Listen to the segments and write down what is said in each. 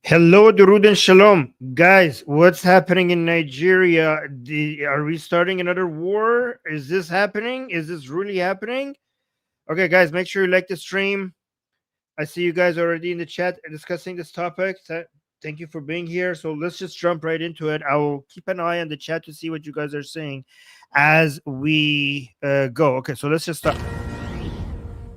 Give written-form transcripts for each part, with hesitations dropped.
Hello, Durud and Shalom. Guys, what's happening in Nigeria? Are we starting another war? Is this happening? Is this really happening? Okay, guys, make sure you like the stream. I see you guys already in the chat discussing this topic. Thank you for being here. So let's just jump right into it. I will keep an eye on the chat to see what you guys are saying as we go. Okay, so let's just start.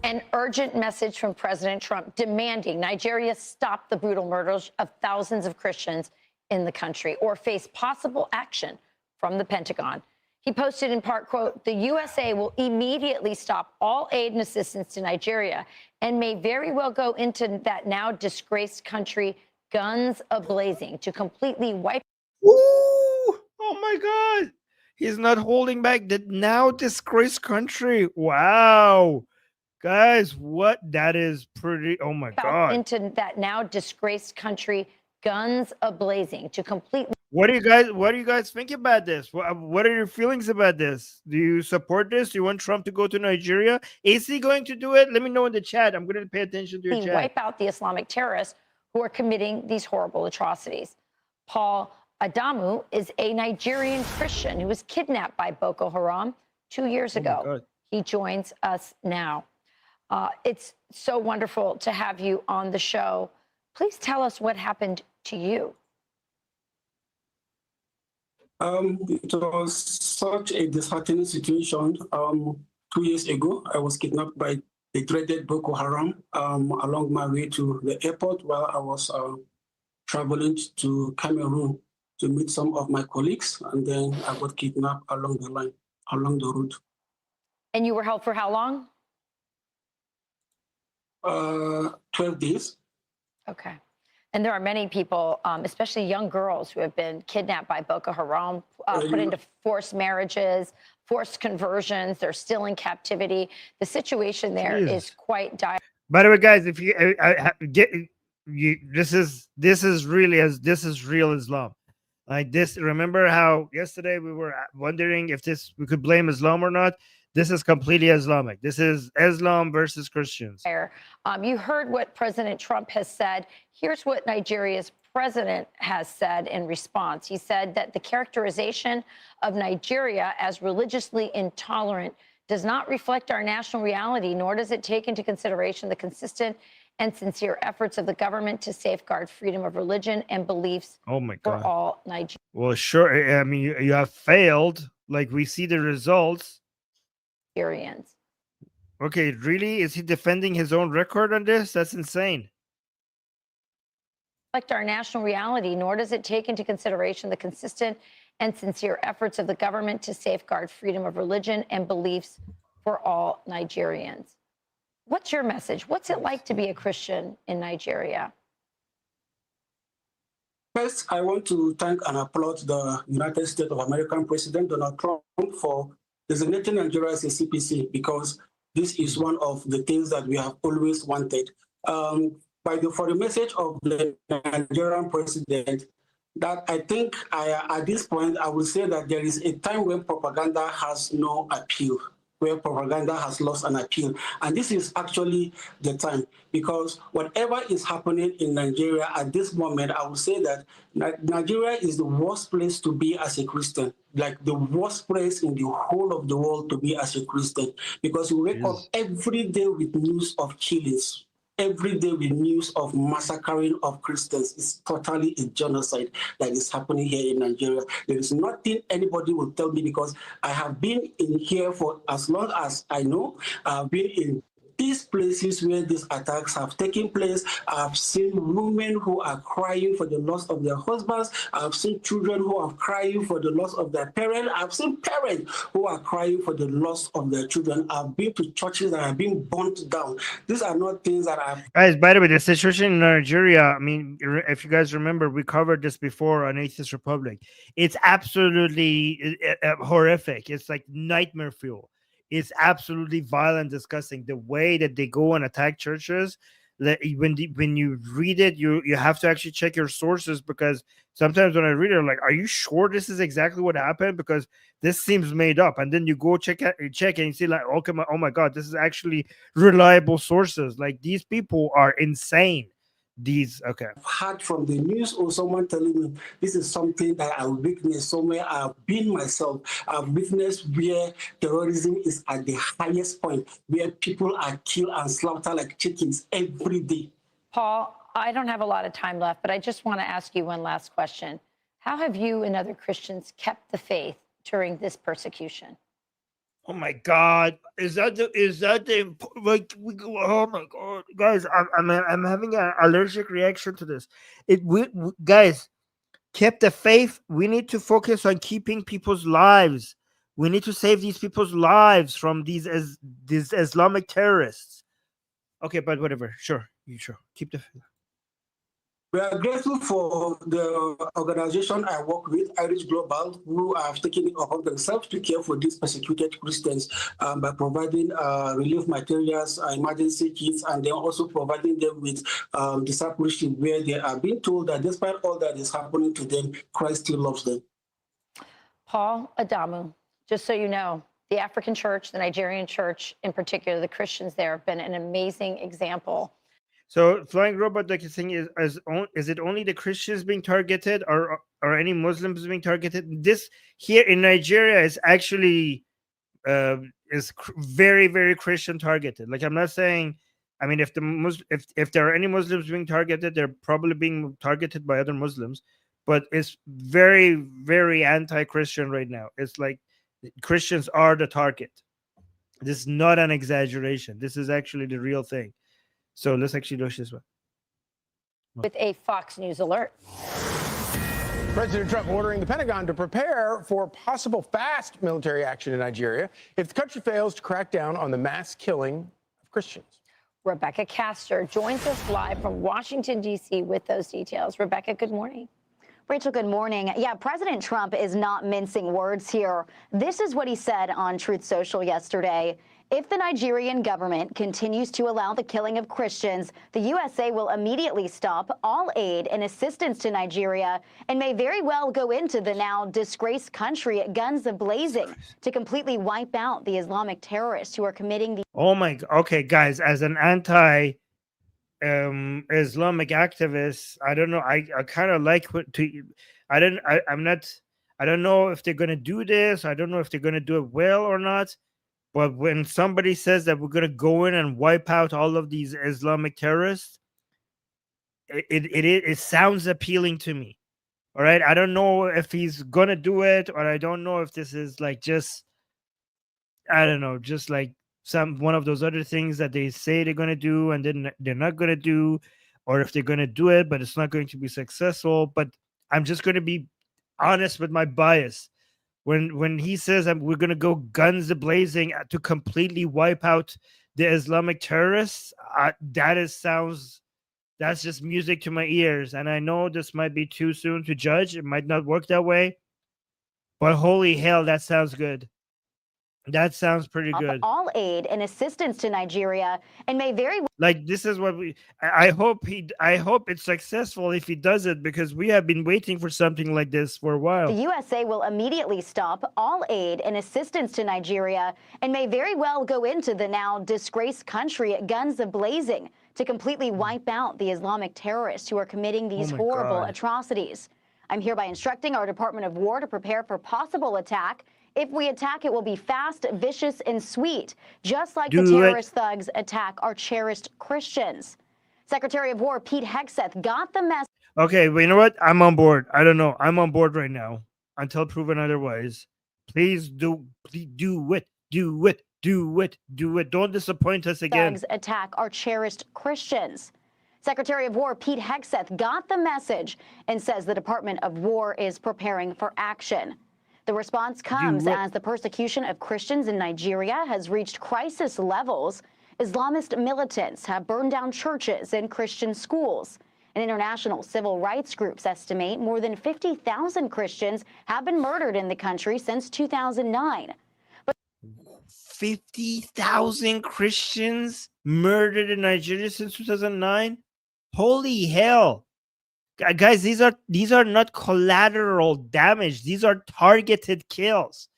An urgent message from President Trump demanding Nigeria stop the brutal murders of thousands of Christians in the country or face possible action from the Pentagon. He posted in part, quote, the USA will immediately stop all aid and assistance to Nigeria and may very well go into that now disgraced country guns a-blazing to completely wipe. Ooh, oh my God. He's not holding back the now disgraced country. Wow. Guys, what? That is pretty. Oh my God. Into that now disgraced country, guns a-blazing to completely. What do you guys think about this? What are your feelings about this? Do you support this? Do you want Trump to go to Nigeria? Is he going to do it? Let me know in the chat. I'm going to pay attention to your chat. Wipe out the Islamic terrorists who are committing these horrible atrocities. Paul Adamu is a Nigerian Christian who was kidnapped by Boko Haram 2 years ago. He joins us now. It's so wonderful to have you on the show. Please tell us what happened to you. It was such a disheartening situation. 2 years ago, I was kidnapped by the dreaded Boko Haram along my way to the airport while I was traveling to Cameroon to meet some of my colleagues, and then I got kidnapped along the line, along the route. And you were held for how long? 12 days. Okay. And there are many people, especially young girls, who have been kidnapped by Boko Haram, put into forced marriages, forced conversions. They're still in captivity. The situation there is quite dire. By the way, guys, if you get you, this is real Islam. Like this. Remember how yesterday we were wondering if we could blame Islam or not? This is completely Islamic. This is Islam versus Christians. You heard what President Trump has said. Here's what Nigeria's president has said in response. He said that the characterization of Nigeria as religiously intolerant does not reflect our national reality, nor does it take into consideration the consistent and sincere efforts of the government to safeguard freedom of religion and beliefs for all Nigerians. Well, sure. I mean, you have failed. Like, we see the results. Okay, really? Is he defending his own record on this? That's insane. Reflect our national reality, nor does it take into consideration the consistent and sincere efforts of the government to safeguard freedom of religion and beliefs for all Nigerians. What's your message? What's it like to be a Christian in Nigeria? First, I want to thank and applaud the United States of American President Donald Trump for designating Nigeria as a CPC, because this is one of the things that we have always wanted. For the message of the Nigerian president, that I think at this point, I will say that there is a time when propaganda has no appeal, where propaganda has lost an appeal. And this is actually the time, because whatever is happening in Nigeria at this moment, I will say that Nigeria is the worst place to be as a Christian, like the worst place in the whole of the world to be as a Christian, because you wake up every day with news of killings. Every day with news of massacring of Christians. It's totally a genocide that is happening here in Nigeria. There is nothing anybody will tell me, because I have been in here for as long as I know. I've been in these places where these attacks have taken place. I've seen women who are crying for the loss of their husbands. I've seen children who are crying for the loss of their parents. I've seen parents who are crying for the loss of their children. I've been to churches that have been burnt down. These are not things that I've... Guys, by the way, the situation in Nigeria, I mean, if you guys remember, we covered this before on Atheist Republic. It's absolutely horrific. It's like nightmare fuel. It's absolutely violent, disgusting. The way that they go and attack churches, that when you read it, you have to actually check your sources, because sometimes when I read it, I'm like, are you sure this is exactly what happened? Because this seems made up. And then you go check and you see, like, oh my God, this is actually reliable sources. Like, these people are insane. these. Okay. I've heard from the news or someone telling me this is something that I witnessed somewhere. I've been myself. I've witnessed where terrorism is at the highest point, where people are killed and slaughtered like chickens every day. Paul, I don't have a lot of time left, but I just want to ask you one last question. How have you and other Christians kept the faith during this persecution? Oh my God! Is that the like? Oh my God, guys! I'm having an allergic reaction to this. We guys kept the faith. We need to focus on keeping people's lives. We need to save these people's lives from these Islamic terrorists. Okay, but whatever. Sure, keep the faith. We are grateful for the organization I work with, Irish Global, who have taken it upon themselves to care for these persecuted Christians by providing relief materials, emergency kits, and then also providing them with discipleship, where they are being told that despite all that is happening to them, Christ still loves them. Paul Adamu, just so you know, the African church, the Nigerian church in particular, the Christians there have been an amazing example. So flying robot, like you're saying, is it only the Christians being targeted, or any Muslims being targeted? This here in Nigeria is actually very, very Christian targeted. Like, I'm not saying, I mean, if there are any Muslims being targeted, they're probably being targeted by other Muslims, but it's very, very anti-Christian right now. It's like Christians are the target. This is not an exaggeration. This is actually the real thing. So let's actually watch this one. With a Fox News alert. President Trump ordering the Pentagon to prepare for possible fast military action in Nigeria if the country fails to crack down on the mass killing of Christians. Rebecca Castor joins us live from Washington, D.C. with those details. Rebecca, good morning. Rachel, good morning. Yeah, President Trump is not mincing words here. This is what he said on Truth Social yesterday. If the Nigerian government continues to allow the killing of Christians, the USA will immediately stop all aid and assistance to Nigeria and may very well go into the now disgraced country guns a-blazing to completely wipe out the Islamic terrorists who are committing the... Oh my, okay, guys, as an anti Islamic activist, I don't know, I kind of like I don't know if they're going to do this. I don't know if they're going to do it well or not. But when somebody says that we're going to go in and wipe out all of these Islamic terrorists, it sounds appealing to me. All right. I don't know if he's going to do it, or I don't know if this is like just, I don't know, just like one of those other things that they say they're going to do and then they're not going to do, or if they're going to do it, but it's not going to be successful. But I'm just going to be honest with my bias. When he says that we're going to go guns a-blazing to completely wipe out the Islamic terrorists, that's just music to my ears. And I know this might be too soon to judge. It might not work that way. But holy hell, that sounds good. That sounds pretty good. All aid and assistance to Nigeria and may very well... Like, this is what I hope it's successful if he does it, because we have been waiting for something like this for a while. The USA will immediately stop all aid and assistance to Nigeria and may very well go into the now disgraced country guns a-blazing to completely wipe out the Islamic terrorists who are committing these horrible atrocities. I'm hereby instructing our Department of War to prepare for possible attack. If we attack, it will be fast, vicious, and sweet, just like the terrorist thugs attack our cherished Christians. Secretary of War Pete Hegseth got the message. Okay, well, you know what? I'm on board. I don't know. I'm on board right now until proven otherwise. Please do it. Don't disappoint us again. Thugs attack our cherished Christians. Secretary of War Pete Hegseth got the message and says the Department of War is preparing for action. The response comes as the persecution of Christians in Nigeria has reached crisis levels. Islamist militants have burned down churches and Christian schools. And international civil rights groups estimate more than 50,000 Christians have been murdered in the country since 2009. 50,000 Christians murdered in Nigeria since 2009? Holy hell. Guys, these are not collateral damage. These are targeted kills.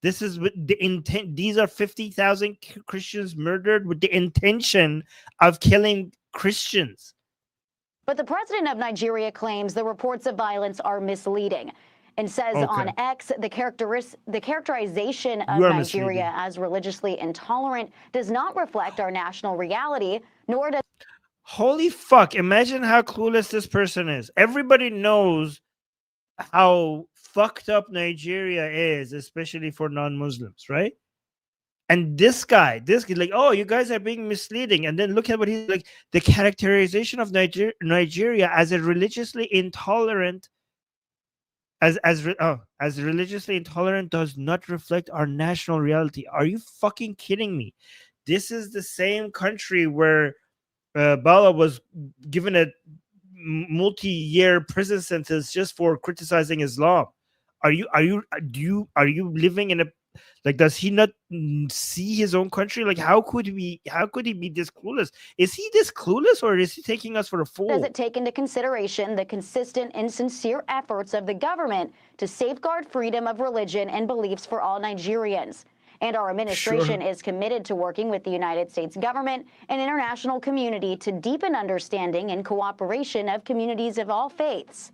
This is with the intent. These are 50,000 Christians murdered with the intention of killing Christians. But the president of Nigeria claims the reports of violence are misleading and says on X the characterization of You are Nigeria misleading. as religiously intolerant does not reflect our national reality, nor does Holy fuck. Imagine how clueless this person is. Everybody knows how fucked up Nigeria is, especially for non-Muslims, right? And this guy, like, oh, you guys are being misleading. And then look at what he's like. The characterization of Nigeria as a religiously intolerant, as religiously intolerant does not reflect our national reality. Are you fucking kidding me? This is the same country where Bala was given a multi-year prison sentence just for criticizing Islam. Are you living in a, like, does he not see his own country? Like, how could he be this clueless? Is he this clueless, or is he taking us for a fool? Does it take into consideration the consistent and sincere efforts of the government to safeguard freedom of religion and beliefs for all Nigerians? And our administration is committed to working with the United States government and international community to deepen understanding and cooperation of communities of all faiths.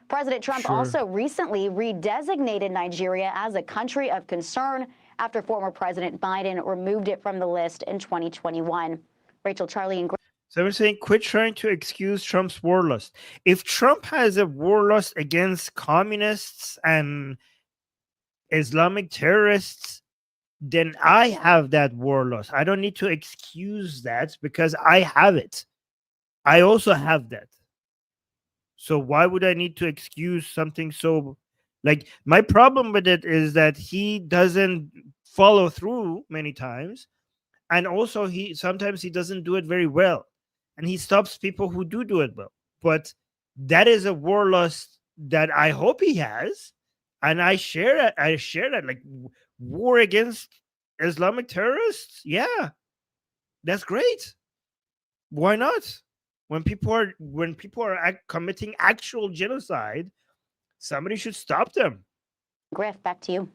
President Trump also recently redesignated Nigeria as a country of concern after former President Biden removed it from the list in 2021. Rachel, Charlie, and So we're saying quit trying to excuse Trump's warlust. If Trump has a warlust against communists and Islamic terrorists, then I have that warlust. I don't need to excuse that because I have it. I also have that. So why would I need to excuse something so, like, my problem with it is that he doesn't follow through many times, and also sometimes he doesn't do it very well, and he stops people who do it well. But that is a warlust that I hope he has, and I share that. Like, war against Islamic terrorists, yeah, that's great. Why not? When people are committing actual genocide, somebody should stop them. Griff, back to you.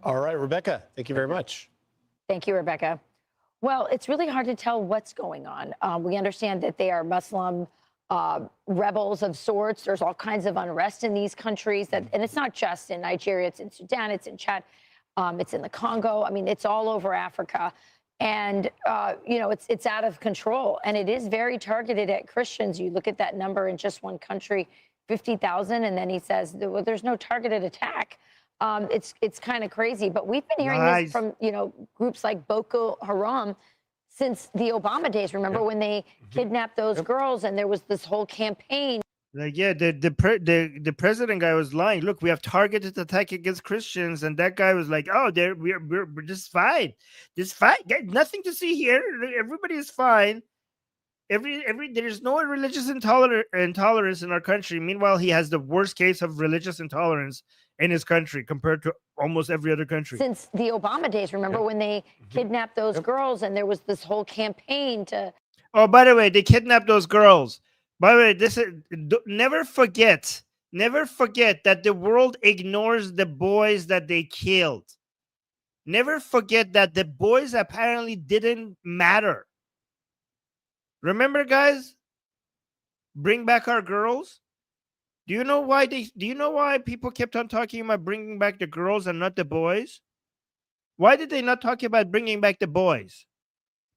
All right, Rebecca, thank you very much. Thank you, Rebecca. Well, it's really hard to tell what's going on. We understand that they are Muslim rebels of sorts. There's all kinds of unrest in these countries, and it's not just in Nigeria. It's in Sudan. It's in Chad. It's in the Congo. I mean, it's all over Africa. And, it's out of control. And it is very targeted at Christians. You look at that number in just one country, 50,000. And then he says, well, there's no targeted attack. It's kind of crazy. But we've been hearing this from, groups like Boko Haram since the Obama days. Remember when they kidnapped those girls and there was this whole campaign? Like, yeah, the president guy was lying. Look, we have targeted attack against Christians, and that guy was like, "Oh, we're just fine, nothing to see here. Everybody is fine. There's no religious intolerance in our country." Meanwhile, he has the worst case of religious intolerance in his country compared to almost every other country. Since the Obama days, remember when they kidnapped those girls, and there was this whole campaign to. Oh, by the way, they kidnapped those girls. By the way, never forget that the world ignores the boys that they killed. Never forget that the boys apparently didn't matter. Remember, guys? Bring back our girls. Do you know why people kept on talking about bringing back the girls and not the boys? Why did they not talk about bringing back the boys?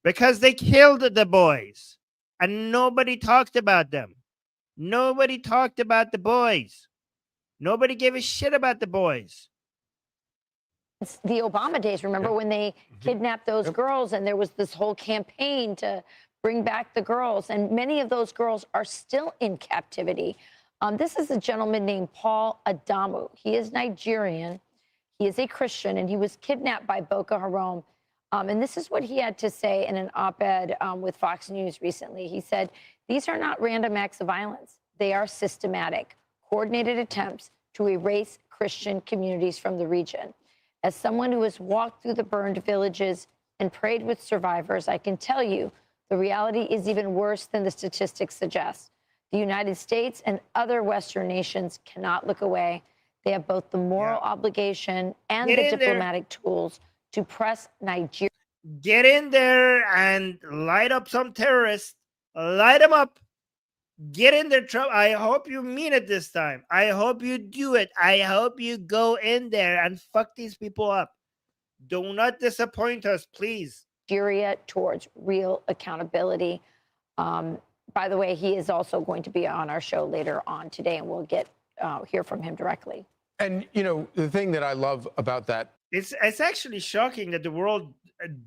Because they killed the boys. And nobody talked about them. Nobody talked about the boys. Nobody gave a shit about the boys. It's the Obama days, remember when they kidnapped those girls, and there was this whole campaign to bring back the girls. And many of those girls are still in captivity. This is a gentleman named Paul Adamu. He is Nigerian. He is a Christian, and he was kidnapped by Boko Haram. And this is what he had to say in an op-ed with Fox News recently. He said, "These are not random acts of violence. They are systematic, coordinated attempts to erase Christian communities from the region. As someone who has walked through the burned villages and prayed with survivors, I can tell you the reality is even worse than the statistics suggest. The United States and other Western nations cannot look away. They have both the moral obligation and the diplomatic tools to press Nigeria." Get in there and light up some terrorists. Light them up. Get in there, Trump. I hope you mean it this time. I hope you do it. I hope you go in there and fuck these people up. Do not disappoint us, please. Nigeria towards real accountability. By the way, he is also going to be on our show later on today, and we'll hear from him directly. And, you know, the thing that I love about that. It's actually shocking that the world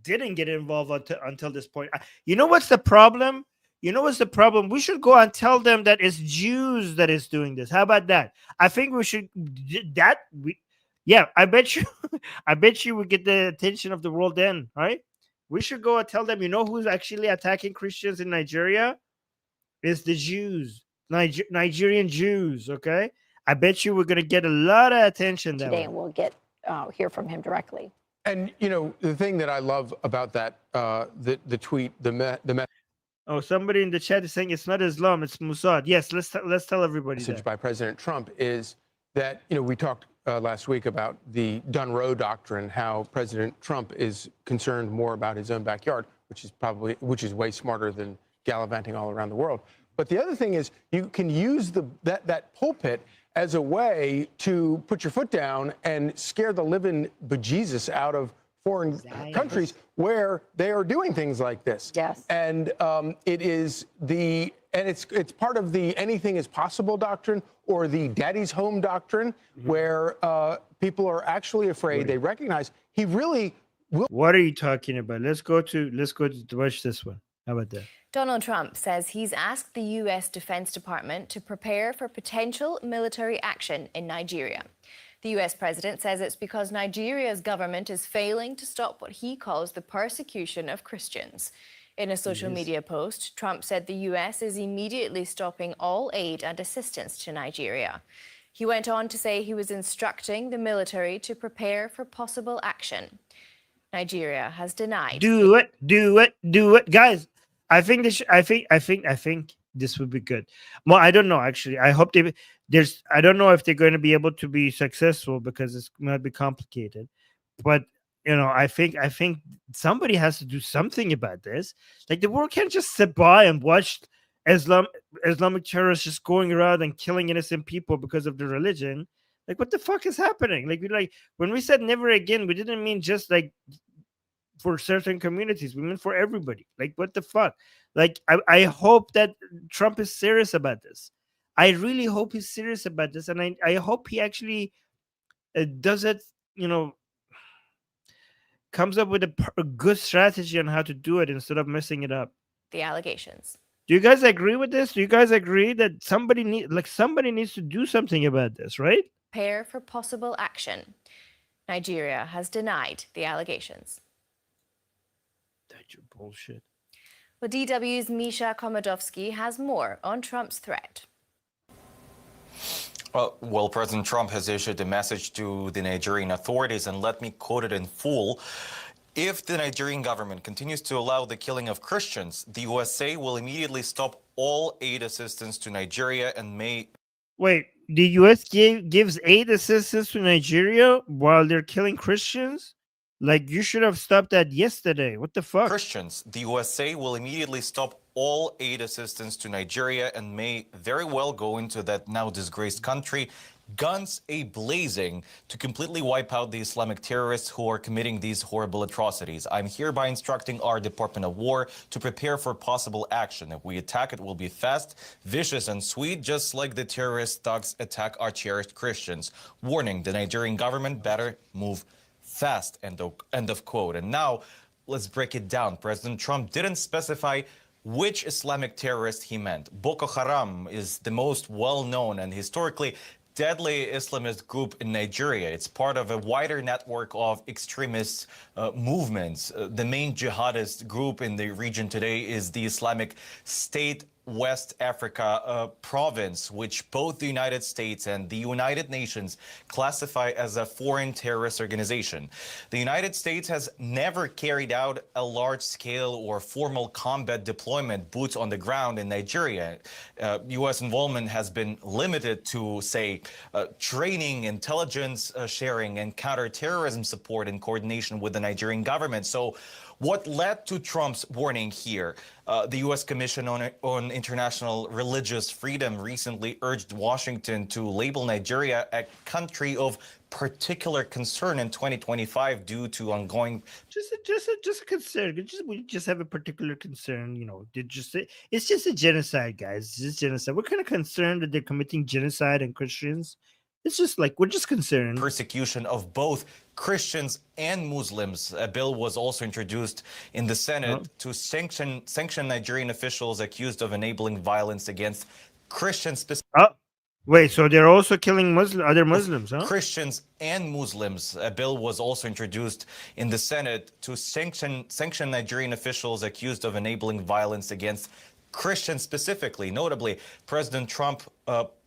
didn't get involved until this point. You know what's the problem? You know what's the problem? We should go and tell them that it's Jews that is doing this. How about that? I think we should yeah, I bet you would get the attention of the world then, right? We should go and tell them, you know who's actually attacking Christians in Nigeria? It's the Jews, Nigerian Jews, okay? I bet you we're going to get a lot of attention that way. And we'll hear from him directly. And, you know, the thing that I love about that, the tweet, the message. Oh, somebody in the chat is saying it's not Islam, it's Mossad. Yes, let's tell everybody that. By President Trump is that, you know, we talked last week about the done row doctrine, how President Trump is concerned more about his own backyard, which is way smarter than gallivanting all around the world. But the other thing is you can use that pulpit as a way to put your foot down and scare the living bejesus out of foreign countries where they are doing things like this. Yes. And it's part of the anything is possible doctrine or the daddy's home doctrine, where people are actually afraid. They recognize he really will. What are you talking about? Let's go to watch this one. How about that? Donald Trump says he's asked the U.S. Defense Department to prepare for potential military action in Nigeria. The U.S. president says it's because Nigeria's government is failing to stop what he calls the persecution of Christians. In a social media post, Trump said the U.S. is immediately stopping all aid and assistance to Nigeria. He went on to say he was instructing the military to prepare for possible action. Nigeria has denied. Do it, guys. I think this would be good. Well, I don't know actually. I hope I don't know if they're going to be able to be successful because it's going to be complicated. But you know, I think somebody has to do something about this. Like the world can't just sit by and watch Islamic terrorists just going around and killing innocent people because of their religion. Like, what the fuck is happening? Like when we said never again, we didn't mean just like for certain communities. We meant for everybody. Like, what the fuck? Like, I hope that Trump is serious about this. I really hope he's serious about this, and I hope he actually does it. You know, comes up with a good strategy on how to do it instead of messing it up. The allegations. Do you guys agree with this? Do you guys agree that somebody needs to do something about this, right? Prepare for possible action. Nigeria has denied the allegations. That's your bullshit. Well, DW's Misha Komodowski has more on Trump's threat. Well, President Trump has issued a message to the Nigerian authorities, and let me quote it in full. If the Nigerian government continues to allow the killing of Christians, the USA will immediately stop all aid assistance to Nigeria and may... Wait, the US gives aid assistance to Nigeria while they're killing Christians? Like, you should have stopped that yesterday. What the fuck? Christians, the USA will immediately stop all aid assistance to Nigeria and may very well go into that now disgraced country, guns a-blazing, to completely wipe out the Islamic terrorists who are committing these horrible atrocities. I'm hereby instructing our Department of War to prepare for possible action. If we attack, it will be fast, vicious, and sweet, just like the terrorist thugs attack our cherished Christians. Warning, the Nigerian government better move fast, end of quote. And now, let's break it down. President Trump didn't specify which Islamic terrorist he meant. Boko Haram is the most well-known and historically deadly Islamist group in Nigeria. It's part of a wider network of extremist movements. The main jihadist group in the region today is the Islamic State West Africa province, which both the United States and the United Nations classify as a foreign terrorist organization. The United States has never carried out a large-scale or formal combat deployment, boots on the ground in Nigeria. U.S. involvement has been limited to, say, training, intelligence sharing, and counterterrorism support in coordination with the Nigerian government. So What led to Trump's warning here? The U.S. Commission on International Religious Freedom recently urged Washington to label Nigeria a country of particular concern in 2025 due to ongoing just a concern. We just have a particular concern, it's just a genocide, guys. It's just genocide. We're kind of concerned that they're committing genocide on Christians. It's just like we're just concerned. persecution of both Christians and Muslims. A bill was also introduced in the Senate to sanction Nigerian officials accused of enabling violence against Christians. Wait, so they're also killing other Muslims, huh? Christians and Muslims. A bill was also introduced in the Senate to sanction Nigerian officials accused of enabling violence against Christians specifically. Notably, President Trump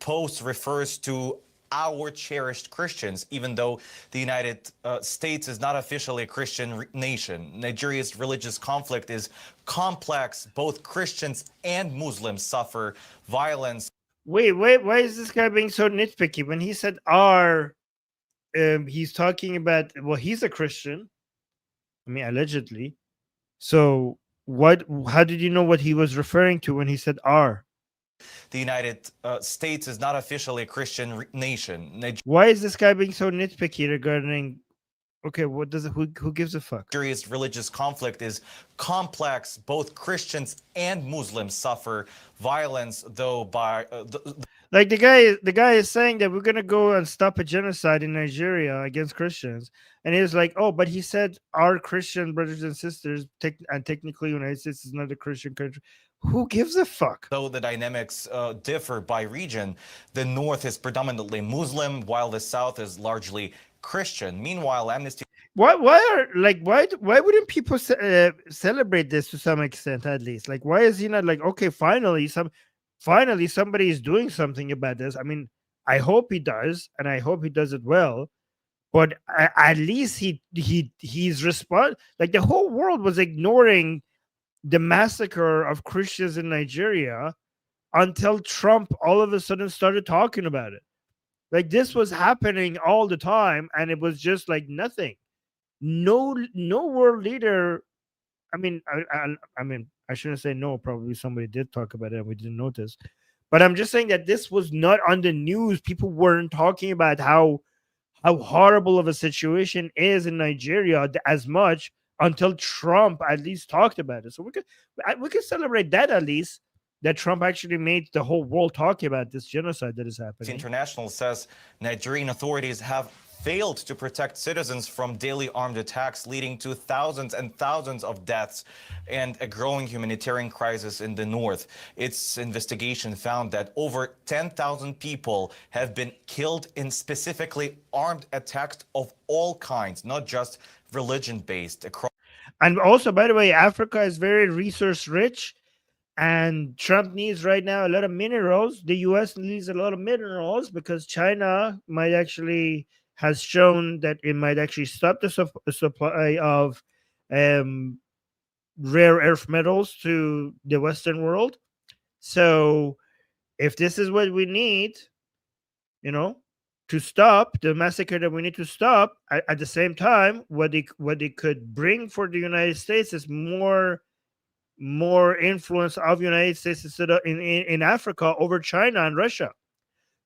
post refers to our cherished Christians, even though the United States is not officially a Christian nation. Nigeria's religious conflict is complex. Both Christians and Muslims suffer violence. Wait, why is this guy being so nitpicky? When he said "our," he's talking about, well, he's a Christian. I mean, allegedly. So how did you know what he was referring to when he said "our"? The United States is not officially a Christian nation. Why is this guy being so nitpicky regarding? Okay, what does it? Who gives a fuck? Nigeria's religious conflict is complex. Both Christians and Muslims suffer violence, though by like the guy is saying that we're gonna go and stop a genocide in Nigeria against Christians, and he's like, oh, but he said our Christian brothers and sisters, and technically United States is not a Christian country. Who gives a fuck? Though the dynamics differ by region, the North is predominantly Muslim, while the South is largely Christian. Meanwhile, Amnesty. Why wouldn't people celebrate this to some extent, at least? Like, why is he not like, okay, finally somebody is doing something about this? I mean, I hope he does, and I hope he does it well. But at least he's like the whole world was ignoring the massacre of Christians in Nigeria until Trump all of a sudden started talking about it. Like, this was happening all the time, and it was just like nothing. No world leader. I mean, I shouldn't say no. Probably somebody did talk about it, and we didn't notice. But I'm just saying that this was not on the news. People weren't talking about how horrible of a situation is in Nigeria as much until Trump at least talked about it. So we could celebrate that, at least, that Trump actually made the whole world talk about this genocide that is happening. International says Nigerian authorities have failed to protect citizens from daily armed attacks, leading to thousands and thousands of deaths and a growing humanitarian crisis in the north. Its investigation found that over 10,000 people have been killed in specifically armed attacks of all kinds, not just religion-based. And also, by the way, Africa is very resource rich, and Trump needs right now a lot of minerals. The U.S. needs a lot of minerals because China has shown that it might actually stop the supply of rare earth metals to the Western world. So if this is what we need, to stop the massacre that we need to stop, at the same time, what it could bring for the United States is more influence of United States instead of in Africa over China and Russia.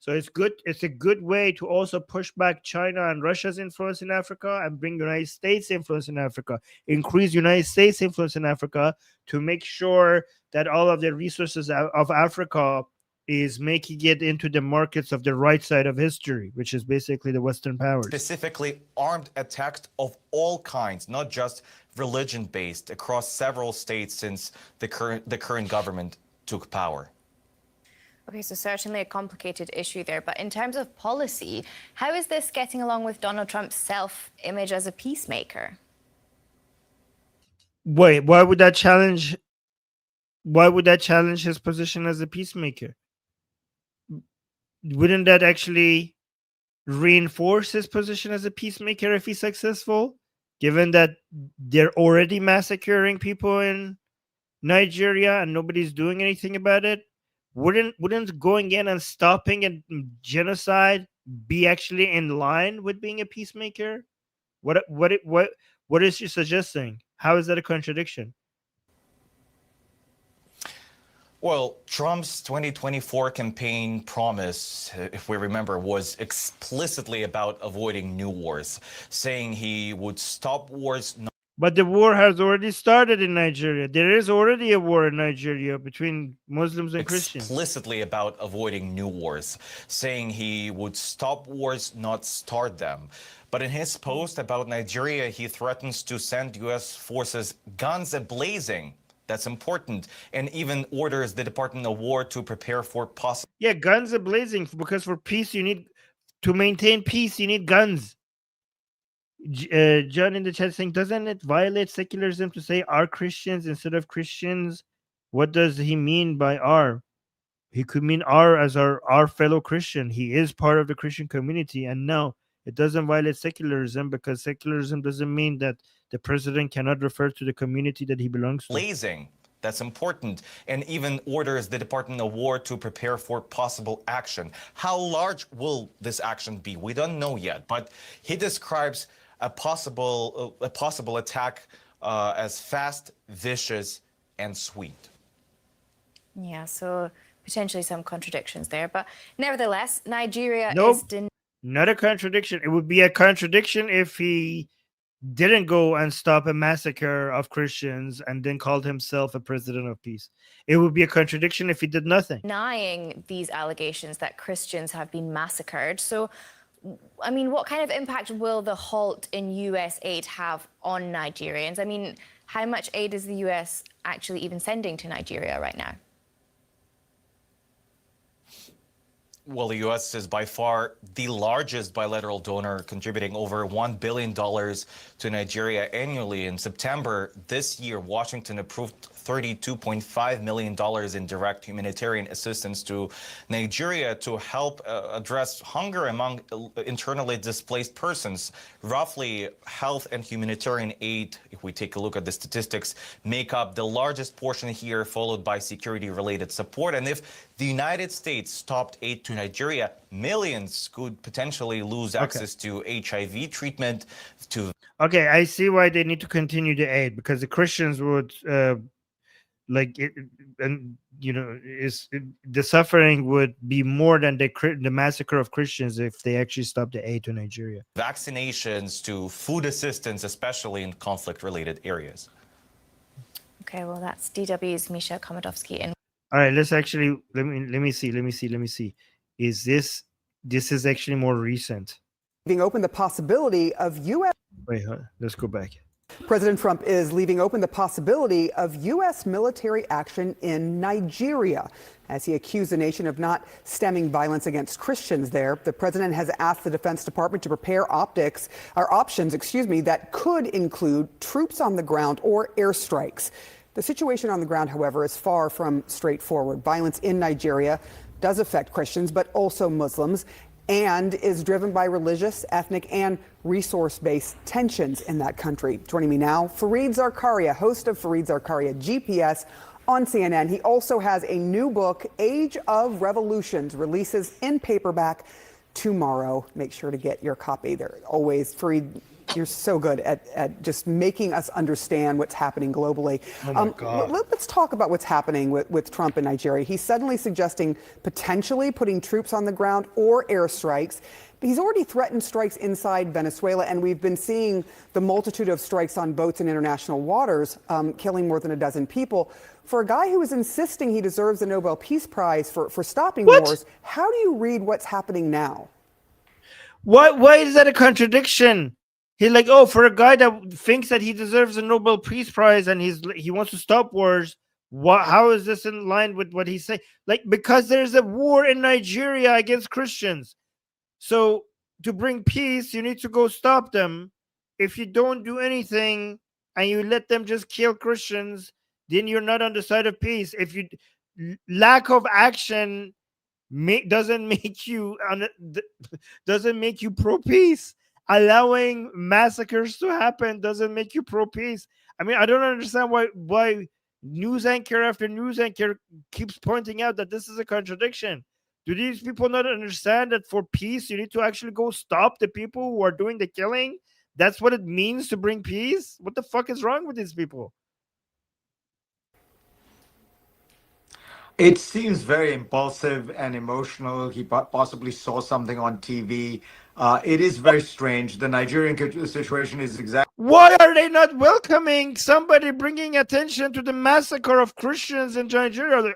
So it's good. It's a good way to also push back China and Russia's influence in Africa and bring United States influence in Africa, increase United States influence in Africa to make sure that all of the resources of Africa is making it into the markets of the right side of history, which is basically the Western powers. Specifically armed attacks of all kinds, not just religion-based, across several states since the current government took power. Okay, so certainly a complicated issue there. But in terms of policy, how is this getting along with Donald Trump's self-image as a peacemaker? Wait, why would that challenge his position as a peacemaker? Wouldn't that actually reinforce his position as a peacemaker if he's successful, given that they're already massacring people in Nigeria and nobody's doing anything about it? Wouldn't going in and stopping a genocide be actually in line with being a peacemaker? What is she suggesting? How is that a contradiction? Well, Trump's 2024 campaign promise, if we remember, was explicitly about avoiding new wars, saying he would stop wars. But the war has already started in Nigeria. There is already a war in Nigeria between Muslims and Christians. Explicitly about avoiding new wars, saying he would stop wars, not start them. But in his post about Nigeria, he threatens to send U.S. forces guns a-blazing. That's important. And even orders the Department of War to prepare for possible. Yeah, guns are blazing because for peace, you need to maintain peace. You need guns. John in the chat saying, doesn't it violate secularism to say are Christians instead of Christians? What does he mean by are? He could mean are as our fellow Christian. He is part of the Christian community. And no, it doesn't violate secularism because secularism doesn't mean that the president cannot refer to the community that he belongs to. Blazing. That's important. And even orders the Department of War to prepare for possible action. How large will this action be? We don't know yet. But he describes a possible attack as fast, vicious, and sweet. Yeah, so potentially some contradictions there. But nevertheless, Nigeria Nope. is... Not a contradiction. It would be a contradiction if he didn't go and stop a massacre of Christians and then called himself a president of peace. It would be a contradiction if he did nothing. Denying these allegations that Christians have been massacred. So, I mean, what kind of impact will the halt in U.S. aid have on Nigerians? I mean, how much aid is the U.S. actually even sending to Nigeria right now? Well, the U.S. is by far the largest bilateral donor, contributing over $1 billion to Nigeria annually. In September this year, Washington approved $32.5 million in direct humanitarian assistance to Nigeria to help address hunger among internally displaced persons. Roughly, health and humanitarian aid, if we take a look at the statistics, make up the largest portion here, followed by security-related support. And if the United States stopped aid to Nigeria, millions could potentially lose access to HIV treatment. Okay, I see why they need to continue the aid, because the Christians would like it, and you know, the suffering would be more than the massacre of Christians if they actually stopped the aid to Nigeria. Vaccinations to food assistance, especially in conflict-related areas. Okay, well, that's DW's Misha Komodowski. And all right, let's actually let me see. Is this is actually more recent? Leaving open the possibility of U.S. Wait, let's go back. President Trump is leaving open the possibility of U.S. military action in Nigeria as he accused the nation of not stemming violence against Christians there. The president has asked the Defense Department to prepare options that could include troops on the ground or airstrikes. The situation on the ground, however, is far from straightforward. Violence in Nigeria does affect Christians, but also Muslims, and is driven by religious, ethnic, and resource-based tensions in that country. Joining me now, Fareed Zakaria, host of Fareed Zakaria GPS on CNN. He also has a new book, Age of Revolutions, releases in paperback tomorrow. Make sure to get your copy. They're always, Fareed, you're so good at just making us understand what's happening globally. Oh my God. Let's talk about what's happening with Trump in Nigeria. He's suddenly suggesting potentially putting troops on the ground or airstrikes. He's already threatened strikes inside Venezuela, and we've been seeing the multitude of strikes on boats in international waters, killing more than a dozen people. For a guy who is insisting he deserves the Nobel Peace Prize for stopping wars, how do you read what's happening now? Why is that a contradiction? He's like, oh, for a guy that thinks that he deserves a Nobel Peace Prize and he wants to stop wars, how is this in line with what he's saying? Like, because there's a war in Nigeria against Christians. So to bring peace, you need to go stop them. If you don't do anything and you let them just kill Christians, then you're not on the side of peace. If you lack of action doesn't make you pro-peace. Allowing massacres to happen doesn't make you pro-peace. I mean, I don't understand why news anchor after news anchor keeps pointing out that this is a contradiction. Do these people not understand that for peace, you need to actually go stop the people who are doing the killing? That's what it means to bring peace? What the fuck is wrong with these people? It seems very impulsive and emotional. He possibly saw something on TV. It is very strange. The Nigerian situation is exactly. Why are they not welcoming somebody bringing attention to the massacre of Christians in Nigeria?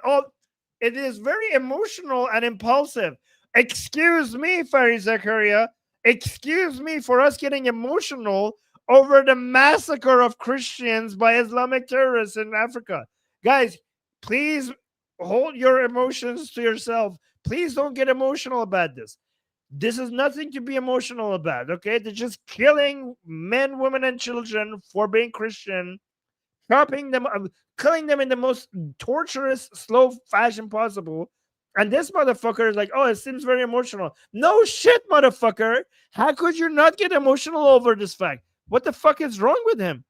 It is very emotional and impulsive. Excuse me, Farid Zakaria. Excuse me for us getting emotional over the massacre of Christians by Islamic terrorists in Africa. Guys, please hold your emotions to yourself. Please don't get emotional about this. This is nothing to be emotional about, okay? They're just killing men, women, and children for being Christian, chopping them, killing them in the most torturous, slow fashion possible. And this motherfucker is like, oh, it seems very emotional. No shit, motherfucker. How could you not get emotional over this fact? What the fuck is wrong with him?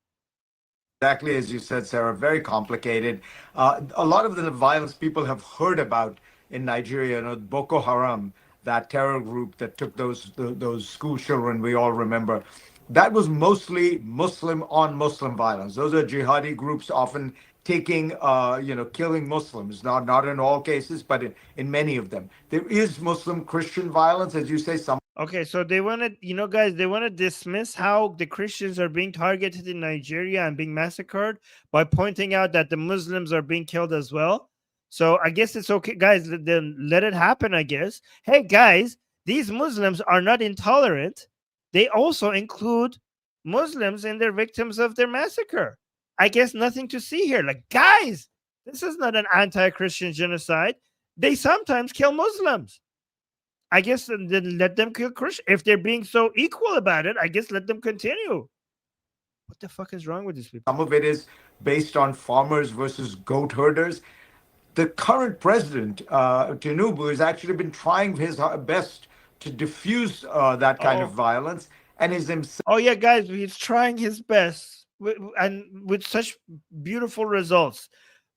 Exactly as you said, Sarah, very complicated. A lot of the violence people have heard about in Nigeria, Boko Haram, that terror group that took those school children, we all remember. That was mostly Muslim on Muslim violence. Those are jihadi groups often taking, killing Muslims. Not in all cases, but in many of them. There is Muslim Christian violence, as you say. Okay, so they want to, guys, they want to dismiss how the Christians are being targeted in Nigeria and being massacred by pointing out that the Muslims are being killed as well. So I guess it's okay, guys, then let it happen, I guess. Hey, guys, these Muslims are not intolerant. They also include Muslims in their victims of their massacre. I guess nothing to see here. Like, guys, this is not an anti-Christian genocide. They sometimes kill Muslims. I guess then let them kill Christians. If they're being so equal about it, I guess let them continue. What the fuck is wrong with these people? Some of it is based on farmers versus goat herders. The current president, Tinubu, has actually been trying his best to diffuse that kind of violence, and is himself. Oh yeah, guys, he's trying his best and with such beautiful results.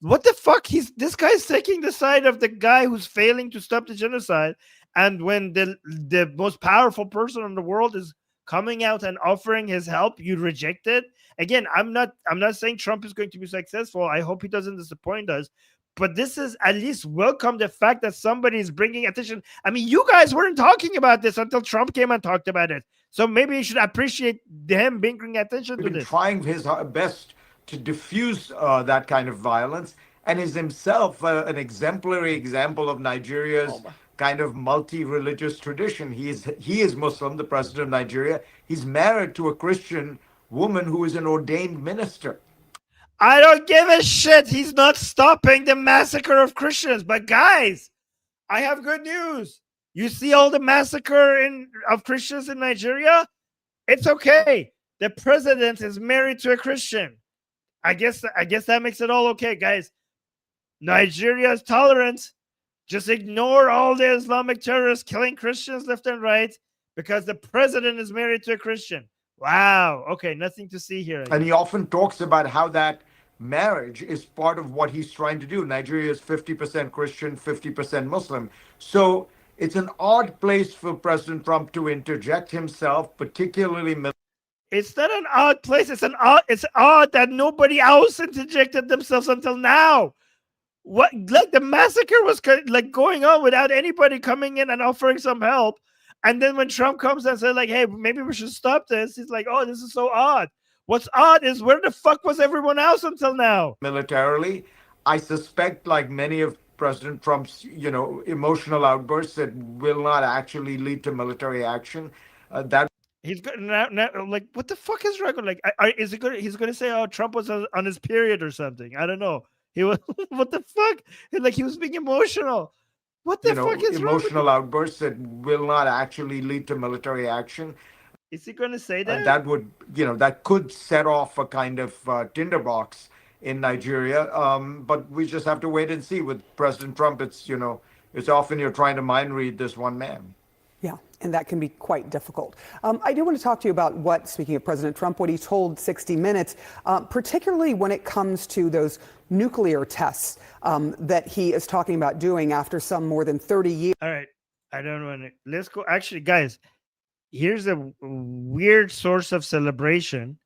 What the fuck? This guy's taking the side of the guy who's failing to stop the genocide. And when the most powerful person in the world is coming out and offering his help, you reject it. Again, I'm not saying Trump is going to be successful. I hope he doesn't disappoint us. But this is at least welcome the fact that somebody is bringing attention. I mean, you guys weren't talking about this until Trump came and talked about it. So maybe you should appreciate him bringing attention to this. Trying his best to diffuse that kind of violence, and is himself an exemplary example of Nigeria's kind of multi-religious tradition. He is Muslim, the president of Nigeria. He's married to a Christian woman who is an ordained minister. I don't give a shit. He's not stopping the massacre of Christians. But guys, I have good news. You see all the massacre of Christians in Nigeria? It's okay. The president is married to a Christian. I guess that makes it all okay, guys. Nigeria is tolerant. Just ignore all the Islamic terrorists killing Christians left and right because the president is married to a Christian. Wow. Okay, nothing to see here. And he often talks about how that marriage is part of what he's trying to do. Nigeria is 50% Christian, 50% Muslim. So it's an odd place for President Trump to interject himself, particularly. It's not an odd place. It's odd that nobody else interjected themselves until now. What, like the massacre was like going on without anybody coming in and offering some help. And then when Trump comes and says like, hey, maybe we should stop this, he's like, oh, this is so odd. What's odd is where the fuck was everyone else until now? Militarily, I suspect, like many of President Trump's, emotional outbursts, that will not actually lead to military action. That he's good now, like, what the fuck is wrong? Like, is it good? He's going to say, oh, Trump was on his period or something. I don't know. He was, what the fuck? Like, he was being emotional. What the fuck is emotional outbursts that will not actually lead to military action? Is he going to say that? That would, that could set off a kind of tinderbox in Nigeria. But we just have to wait and see. With President Trump, it's often you're trying to mind read this one man. Yeah, and that can be quite difficult. I do want to talk to you about speaking of President Trump, what he told 60 Minutes, particularly when it comes to those nuclear tests that he is talking about doing after some more than 30 years. All right. I don't want to. Let's go. Actually, guys, here's a weird source of celebration.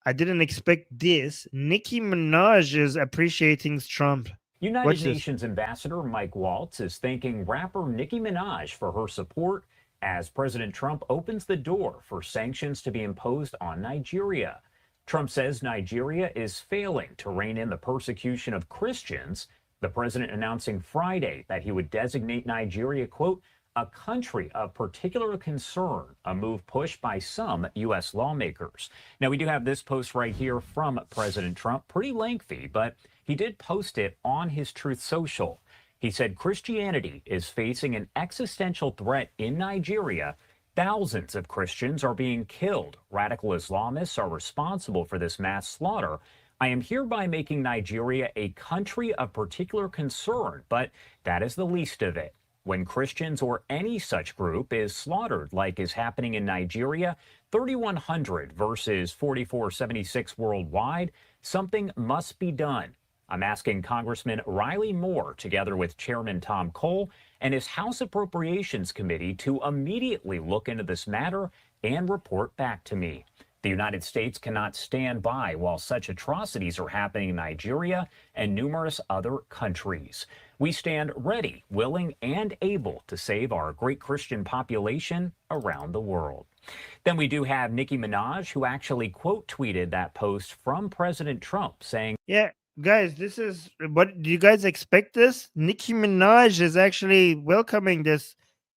I didn't expect this. Nicki Minaj is appreciating Trump. United Watch this. Nations Ambassador Mike Waltz is thanking rapper Nicki Minaj for her support as President Trump opens the door for sanctions to be imposed on Nigeria. Trump says Nigeria is failing to rein in the persecution of Christians. The president announcing Friday that he would designate Nigeria, quote, a country of particular concern, a move pushed by some U.S. lawmakers. Now, we do have this post right here from President Trump, pretty lengthy, but he did post it on his Truth Social. He said Christianity is facing an existential threat in Nigeria. Thousands of Christians are being killed. Radical Islamists are responsible for this mass slaughter. I am hereby making Nigeria a country of particular concern, but that is the least of it. When Christians or any such group is slaughtered, like is happening in Nigeria, 3,100 versus 4,476 worldwide, something must be done. I'm asking Congressman Riley Moore, together with Chairman Tom Cole and his House Appropriations Committee, to immediately look into this matter and report back to me. The United States cannot stand by while such atrocities are happening in Nigeria and numerous other countries. We stand ready, willing, and able to save our great Christian population around the world. Then we do have Nicki Minaj, who actually quote tweeted that post from President Trump saying, Yeah, guys, this is what do you guys expect this? Nicki Minaj is actually welcoming this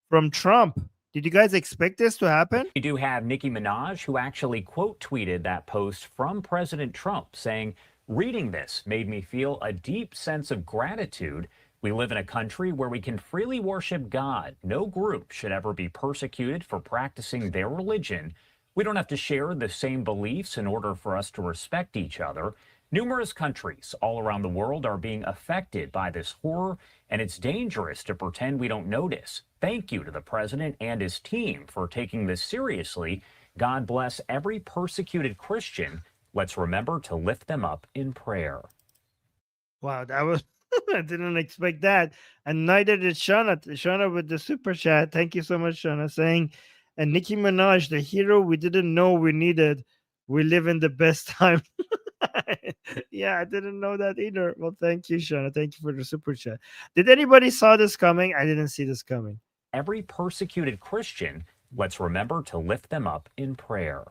from Trump. Did you guys expect this to happen? We do have Nicki Minaj, who actually quote tweeted that post from President Trump saying, reading this made me feel a deep sense of gratitude. We live in a country where we can freely worship God. No group should ever be persecuted for practicing their religion. We don't have to share the same beliefs in order for us to respect each other. Numerous countries all around the world are being affected by this horror, and it's dangerous to pretend we don't notice. Thank you to the president and his team for taking this seriously. God bless every persecuted Christian. Let's remember to lift them up in prayer. Wow, that was I didn't expect that. And neither did Shauna. Shauna with the super chat. Thank you so much, Shauna, saying, and Nicki Minaj, the hero we didn't know we needed. We live in the best time. Yeah, I didn't know that either. Well, thank you, Shauna. Thank you for the super chat. Did anybody saw this coming? I didn't see this coming. Every persecuted Christian, let's remember to lift them up in prayer.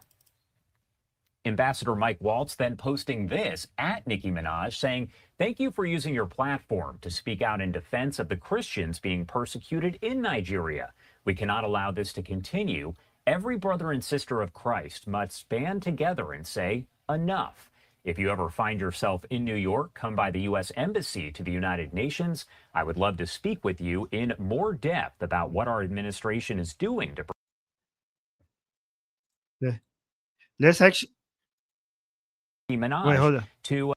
Ambassador Mike Waltz then posting this at Nicki Minaj saying, thank you for using your platform to speak out in defense of the Christians being persecuted in Nigeria. We cannot allow this to continue. Every brother and sister of Christ must band together and say, enough. If you ever find yourself in New York, come by the U.S. Embassy to the United Nations. I would love to speak with you in more depth about what our administration is doing to. Let's actually. Minaj Wait, hold on. To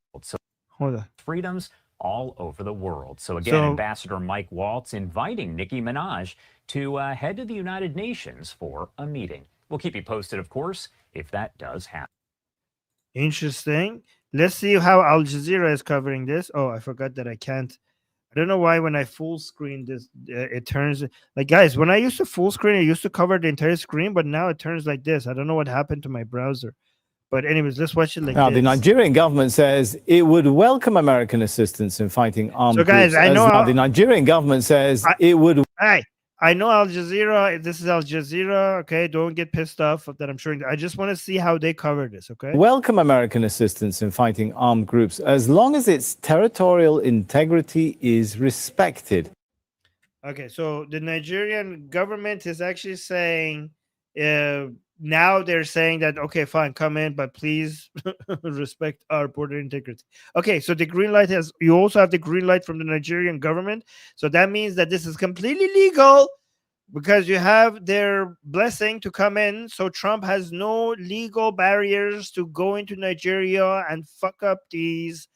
Hold on. freedoms all over the world. So again, So- Ambassador Mike Waltz inviting Nicki Minaj to head to the United Nations for a meeting. We'll keep you posted, of course, if that does happen. Interesting. Let's see how Al Jazeera is covering this. Oh, I forgot that I can't. I don't know why when I full screen this, it turns like, guys, when I used to full screen, I used to cover the entire screen, but now it turns like this. I don't know what happened to my browser. But anyways, let's watch it like Now, this. the Nigerian government says it would welcome American assistance in fighting armed So, guys, groups. I know Now, how- the Nigerian government says it would. Hey, I know Al Jazeera. This is Al Jazeera. Okay, don't get pissed off that I'm showing. I just want to see how they cover this. Okay. Welcome American assistance in fighting armed groups as long as its territorial integrity is respected. Okay, so the Nigerian government is actually saying, now they're saying that, okay, fine, come in, but please respect our border integrity. Okay, so the green light you also have the green light from the Nigerian government. So that means that this is completely legal because you have their blessing to come in. So Trump has no legal barriers to go into Nigeria and fuck up these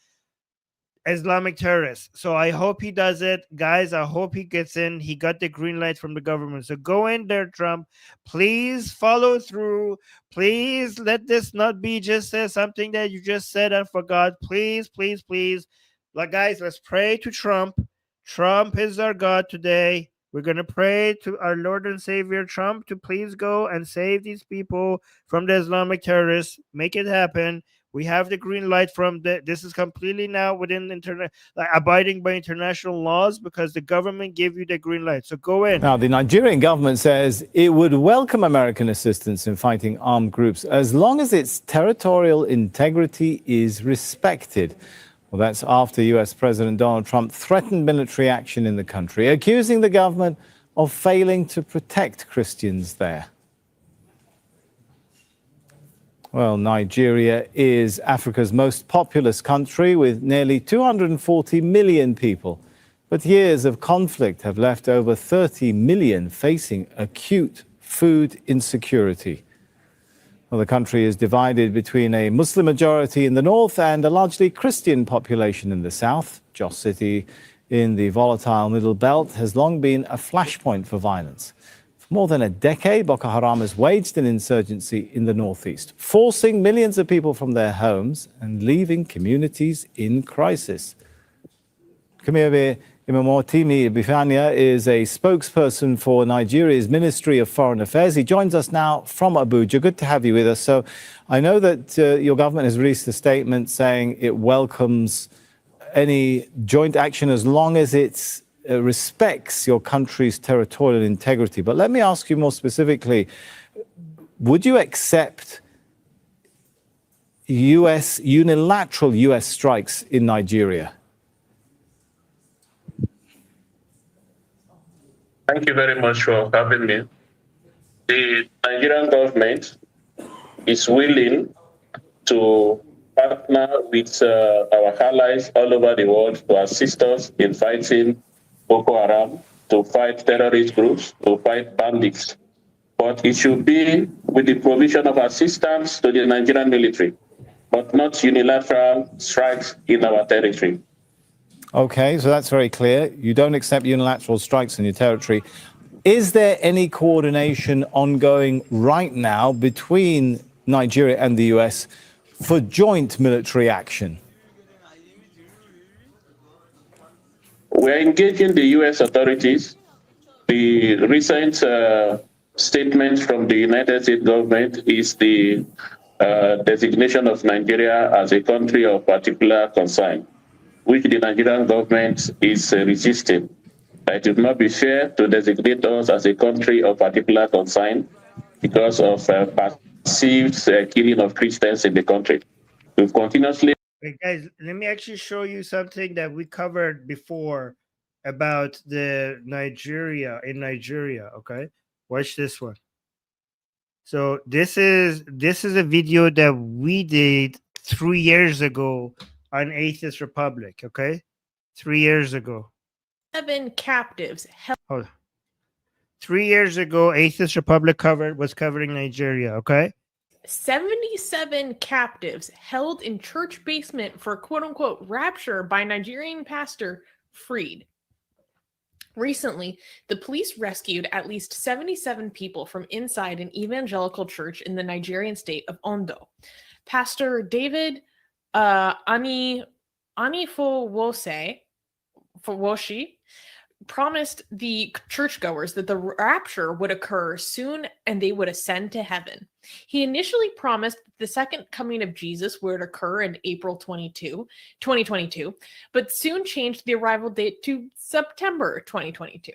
Islamic terrorists. So I hope he does it. Guys, I hope he gets in. He got the green light from the government. So go in there, Trump. Please follow through. Please let this not be just something that you just said and forgot. Please, please. Like, guys, let's pray to Trump. Trump is our God today. We're going to pray to our Lord and Savior Trump to please go and save these people from the Islamic terrorists. Make it happen. We have the green light from this is completely now within abiding by international laws because the government gave you the green light. So go in. Now, the Nigerian government says it would welcome American assistance in fighting armed groups as long as its territorial integrity is respected. Well, that's after US President Donald Trump threatened military action in the country, accusing the government of failing to protect Christians there. Well, Nigeria is Africa's most populous country with nearly 240 million people. But years of conflict have left over 30 million facing acute food insecurity. Well, the country is divided between a Muslim majority in the north and a largely Christian population in the south. Jos City in the volatile Middle Belt has long been a flashpoint for violence. For more than a decade, Boko Haram has waged an insurgency in the northeast, forcing millions of people from their homes and leaving communities in crisis. Kumiobe Imamotimi Bifania is a spokesperson for Nigeria's Ministry of Foreign Affairs. He joins us now from Abuja. Good to have you with us. So I know that your government has released a statement saying it welcomes any joint action as long as it's respects your country's territorial integrity. But let me ask you more specifically, would you accept unilateral US strikes in Nigeria? Thank you very much for having me. The Nigerian government is willing to partner with our allies all over the world to assist us in fighting Boko Haram, to fight terrorist groups, to fight bandits. But it should be with the provision of assistance to the Nigerian military, but not unilateral strikes in our territory. Okay, so that's very clear. You don't accept unilateral strikes in your territory. Is there any coordination ongoing right now between Nigeria and the US for joint military action? We're engaging the US authorities. The recent statement from the United States government is the designation of Nigeria as a country of particular concern, which the Nigerian government is resisting. It would not be fair to designate us as a country of particular concern because of perceived killing of Christians in the country. We've continuously... Hey guys, let me actually show you something that we covered before about the Nigeria, okay? Watch this one. So this is a video that we did 3 years ago on Atheist Republic, okay? 3 years ago. 7 captives held. Hold on. 3 years ago, Atheist Republic was covering Nigeria, okay? 77 captives held in church basement for quote-unquote rapture by Nigerian pastor freed. Recently, the police rescued at least 77 people from inside an evangelical church in the Nigerian state of Ondo. Pastor David Anifowoshi promised the churchgoers that the rapture would occur soon and they would ascend to heaven. He initially promised the second coming of Jesus would occur in April 2022, but soon changed the arrival date to September 2022.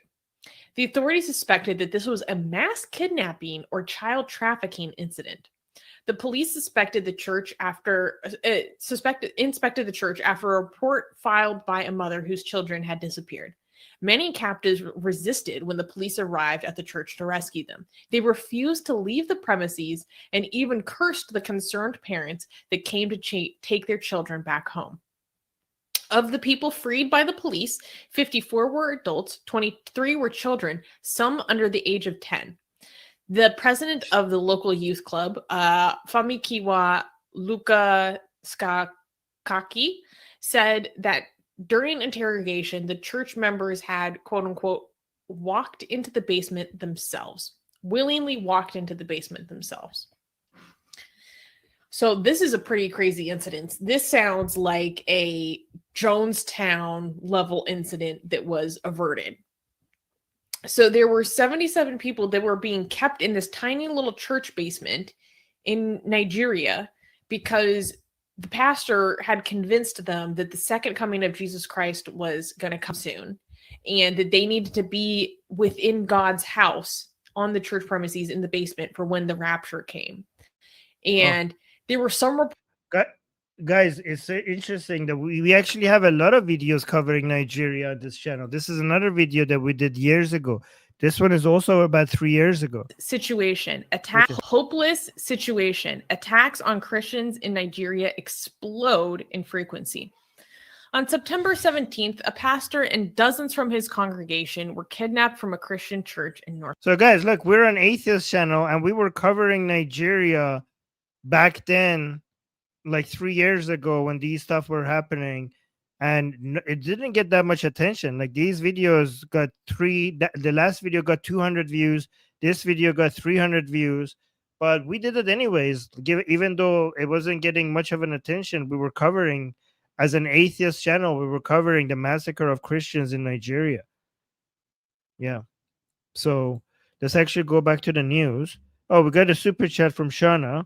The authorities suspected that this was a mass kidnapping or child trafficking incident. The police inspected the church after a report filed by a mother whose children had disappeared. Many captives resisted when the police arrived at the church to rescue them. They refused to leave the premises and even cursed the concerned parents that came to take their children back home. Of the people freed by the police, 54 were adults, 23 were children, some under the age of 10. The president of the local youth club, Famikiwa Luka Skakaki, said that during interrogation, the church members had, quote unquote, walked into the basement themselves, willingly walked into the basement themselves. So this is a pretty crazy incident. This sounds like a Jonestown level incident that was averted. So there were 77 people that were being kept in this tiny little church basement in Nigeria because the pastor had convinced them that the second coming of Jesus Christ was going to come soon and that they needed to be within God's house on the church premises in the basement for when the rapture came. And there were some Guys, it's interesting that we actually have a lot of videos covering Nigeria on this channel. This is another video that we did years ago. This one is also about 3 years ago. Situation, Okay. hopeless situation. Attacks on Christians in Nigeria explode in frequency. On September 17th, a pastor and dozens from his congregation were kidnapped from a Christian church in North. So guys, look, we're an atheist channel and we were covering Nigeria back then, like 3 years ago when these stuff were happening, and it didn't get that much attention. Like these videos got the last video got 200 views, this video got 300 views, but we did it anyways. Even though it wasn't getting much of an attention, we were covering, as an atheist channel, we were covering the massacre of Christians in Nigeria. Yeah. So let's actually go back to the news. Oh, we got a super chat from Shauna.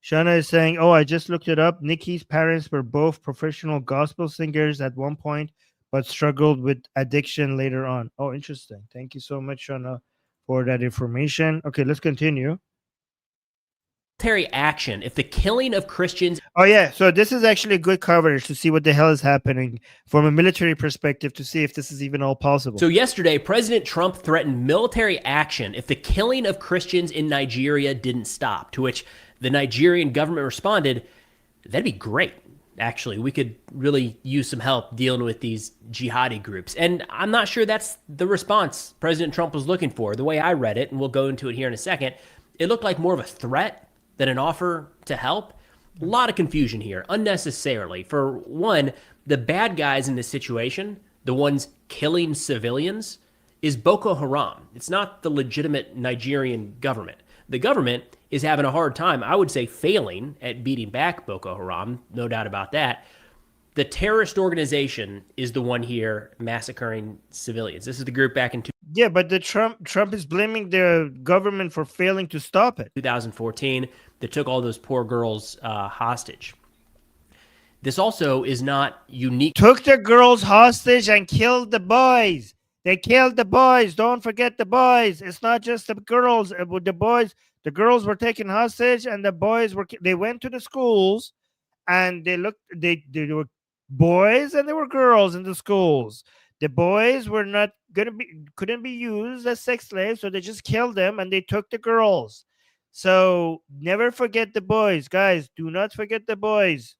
Shauna is saying, oh, I just looked it up. Nikki's parents were both professional gospel singers at one point, but struggled with addiction later on. Oh, interesting. Thank you so much, Shauna, for that information. Okay, let's continue. Military action if the killing of Christians. Oh, yeah. So this is actually good coverage to see what the hell is happening from a military perspective, to see if this is even all possible. So yesterday, President Trump threatened military action if the killing of Christians in Nigeria didn't stop, to which the Nigerian government responded, that'd be great. Actually, we could really use some help dealing with these jihadi groups. And I'm not sure that's the response President Trump was looking for. The way I read it, and we'll go into it here in a second, it looked like more of a threat than an offer to help. A lot of confusion here, unnecessarily. For one, the bad guys in this situation, the ones killing civilians, is Boko Haram. It's not the legitimate Nigerian government. The government is having a hard time, I would say, failing at beating back Boko Haram, no doubt about that. The terrorist organization is the one here massacring civilians. This is the group back in Yeah, but the Trump is blaming the government for failing to stop it. 2014 that took all those poor girls hostage. This also is not unique. Took the girls hostage and killed the boys. They killed the boys. Don't forget the boys. It's not just the girls. With the boys, the girls were taken hostage, and the boys were. They went to the schools, and they looked. They were boys and there were girls in the schools. The boys were not couldn't be used as sex slaves, so they just killed them and they took the girls. So never forget the boys, guys. Do not forget the boys.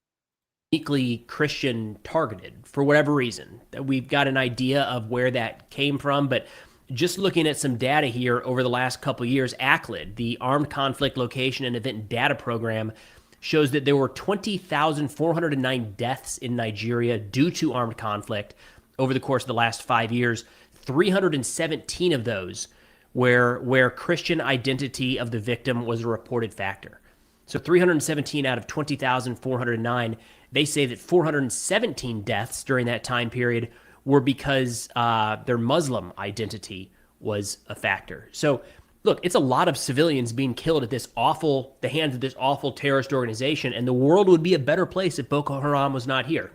Uniquely Christian targeted for whatever reason. We've got an idea of where that came from, but just looking at some data here over the last couple of years, ACLID, the Armed Conflict Location and Event Data Program, shows that there were 20,409 deaths in Nigeria due to armed conflict over the course of the last 5 years. 317 of those where Christian identity of the victim was a reported factor. So 317 out of 20,409, they say that 417 deaths during that time period were because their Muslim identity was a factor. So look, it's a lot of civilians being killed at the hands of this awful terrorist organization, and the world would be a better place if Boko Haram was not here.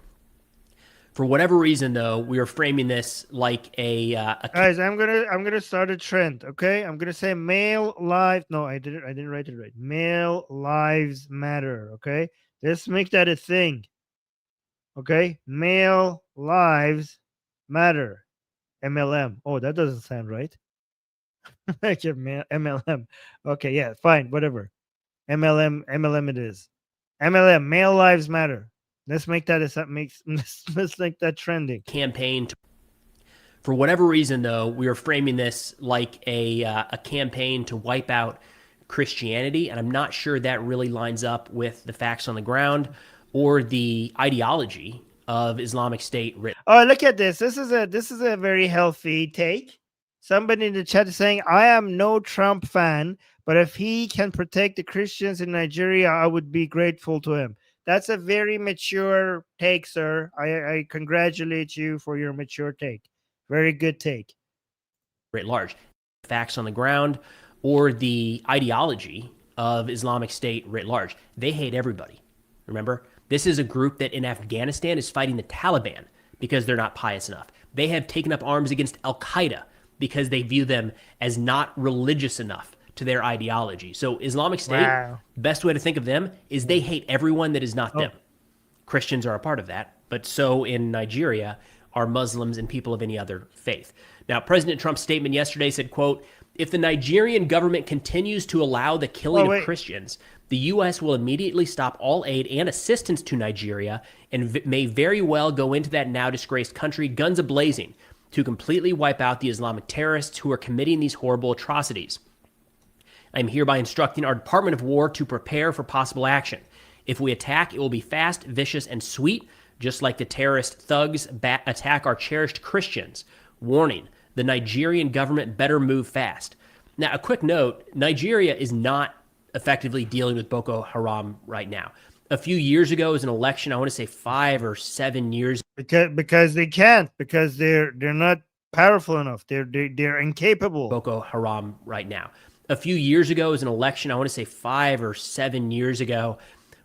For whatever reason, though, we are framing this like a guys. I'm gonna start a trend. Okay, I'm gonna say male lives. No, I didn't write it right. Male lives matter. Okay, let's make that a thing. Okay, male lives matter. MLM. Oh, that doesn't sound right. MLM. Okay, yeah, fine, whatever. MLM it is. MLM, male lives matter. Let's make that let's make that trending. Campaign. For whatever reason, though, we are framing this like a campaign to wipe out Christianity, and I'm not sure that really lines up with the facts on the ground or the ideology of Islamic State. Oh, look at this. This is a very healthy take. Somebody in the chat is saying, I am no Trump fan, but if he can protect the Christians in Nigeria, I would be grateful to him. That's a very mature take, sir. I congratulate you for your mature take. Very good take. writ large. Facts on the ground or the ideology of Islamic State writ large. They hate everybody. Remember, this is a group that in Afghanistan is fighting the Taliban because they're not pious enough. They have taken up arms against Al-Qaeda because they view them as not religious enough to their ideology. So Islamic State, best way to think of them is they hate everyone that is not them. Christians are a part of that, but so in Nigeria are Muslims and people of any other faith. Now, President Trump's statement yesterday said, quote, if the Nigerian government continues to allow the killing of Christians, the U.S. will immediately stop all aid and assistance to Nigeria and may very well go into that now disgraced country, guns a-blazing, to completely wipe out the Islamic terrorists who are committing these horrible atrocities. I am hereby instructing our Department of War to prepare for possible action. If we attack, it will be fast, vicious, and sweet, just like the terrorist thugs attack our cherished Christians. Warning, the Nigerian government better move fast. Now, a quick note, Nigeria is not effectively dealing with Boko Haram right now. A few years ago, it was an election, I want to say 5 or 7 years. Because they can't, because they're not powerful enough. They're incapable. Boko Haram right now. A few years ago, it was an election, I want to say 5 or 7 years ago.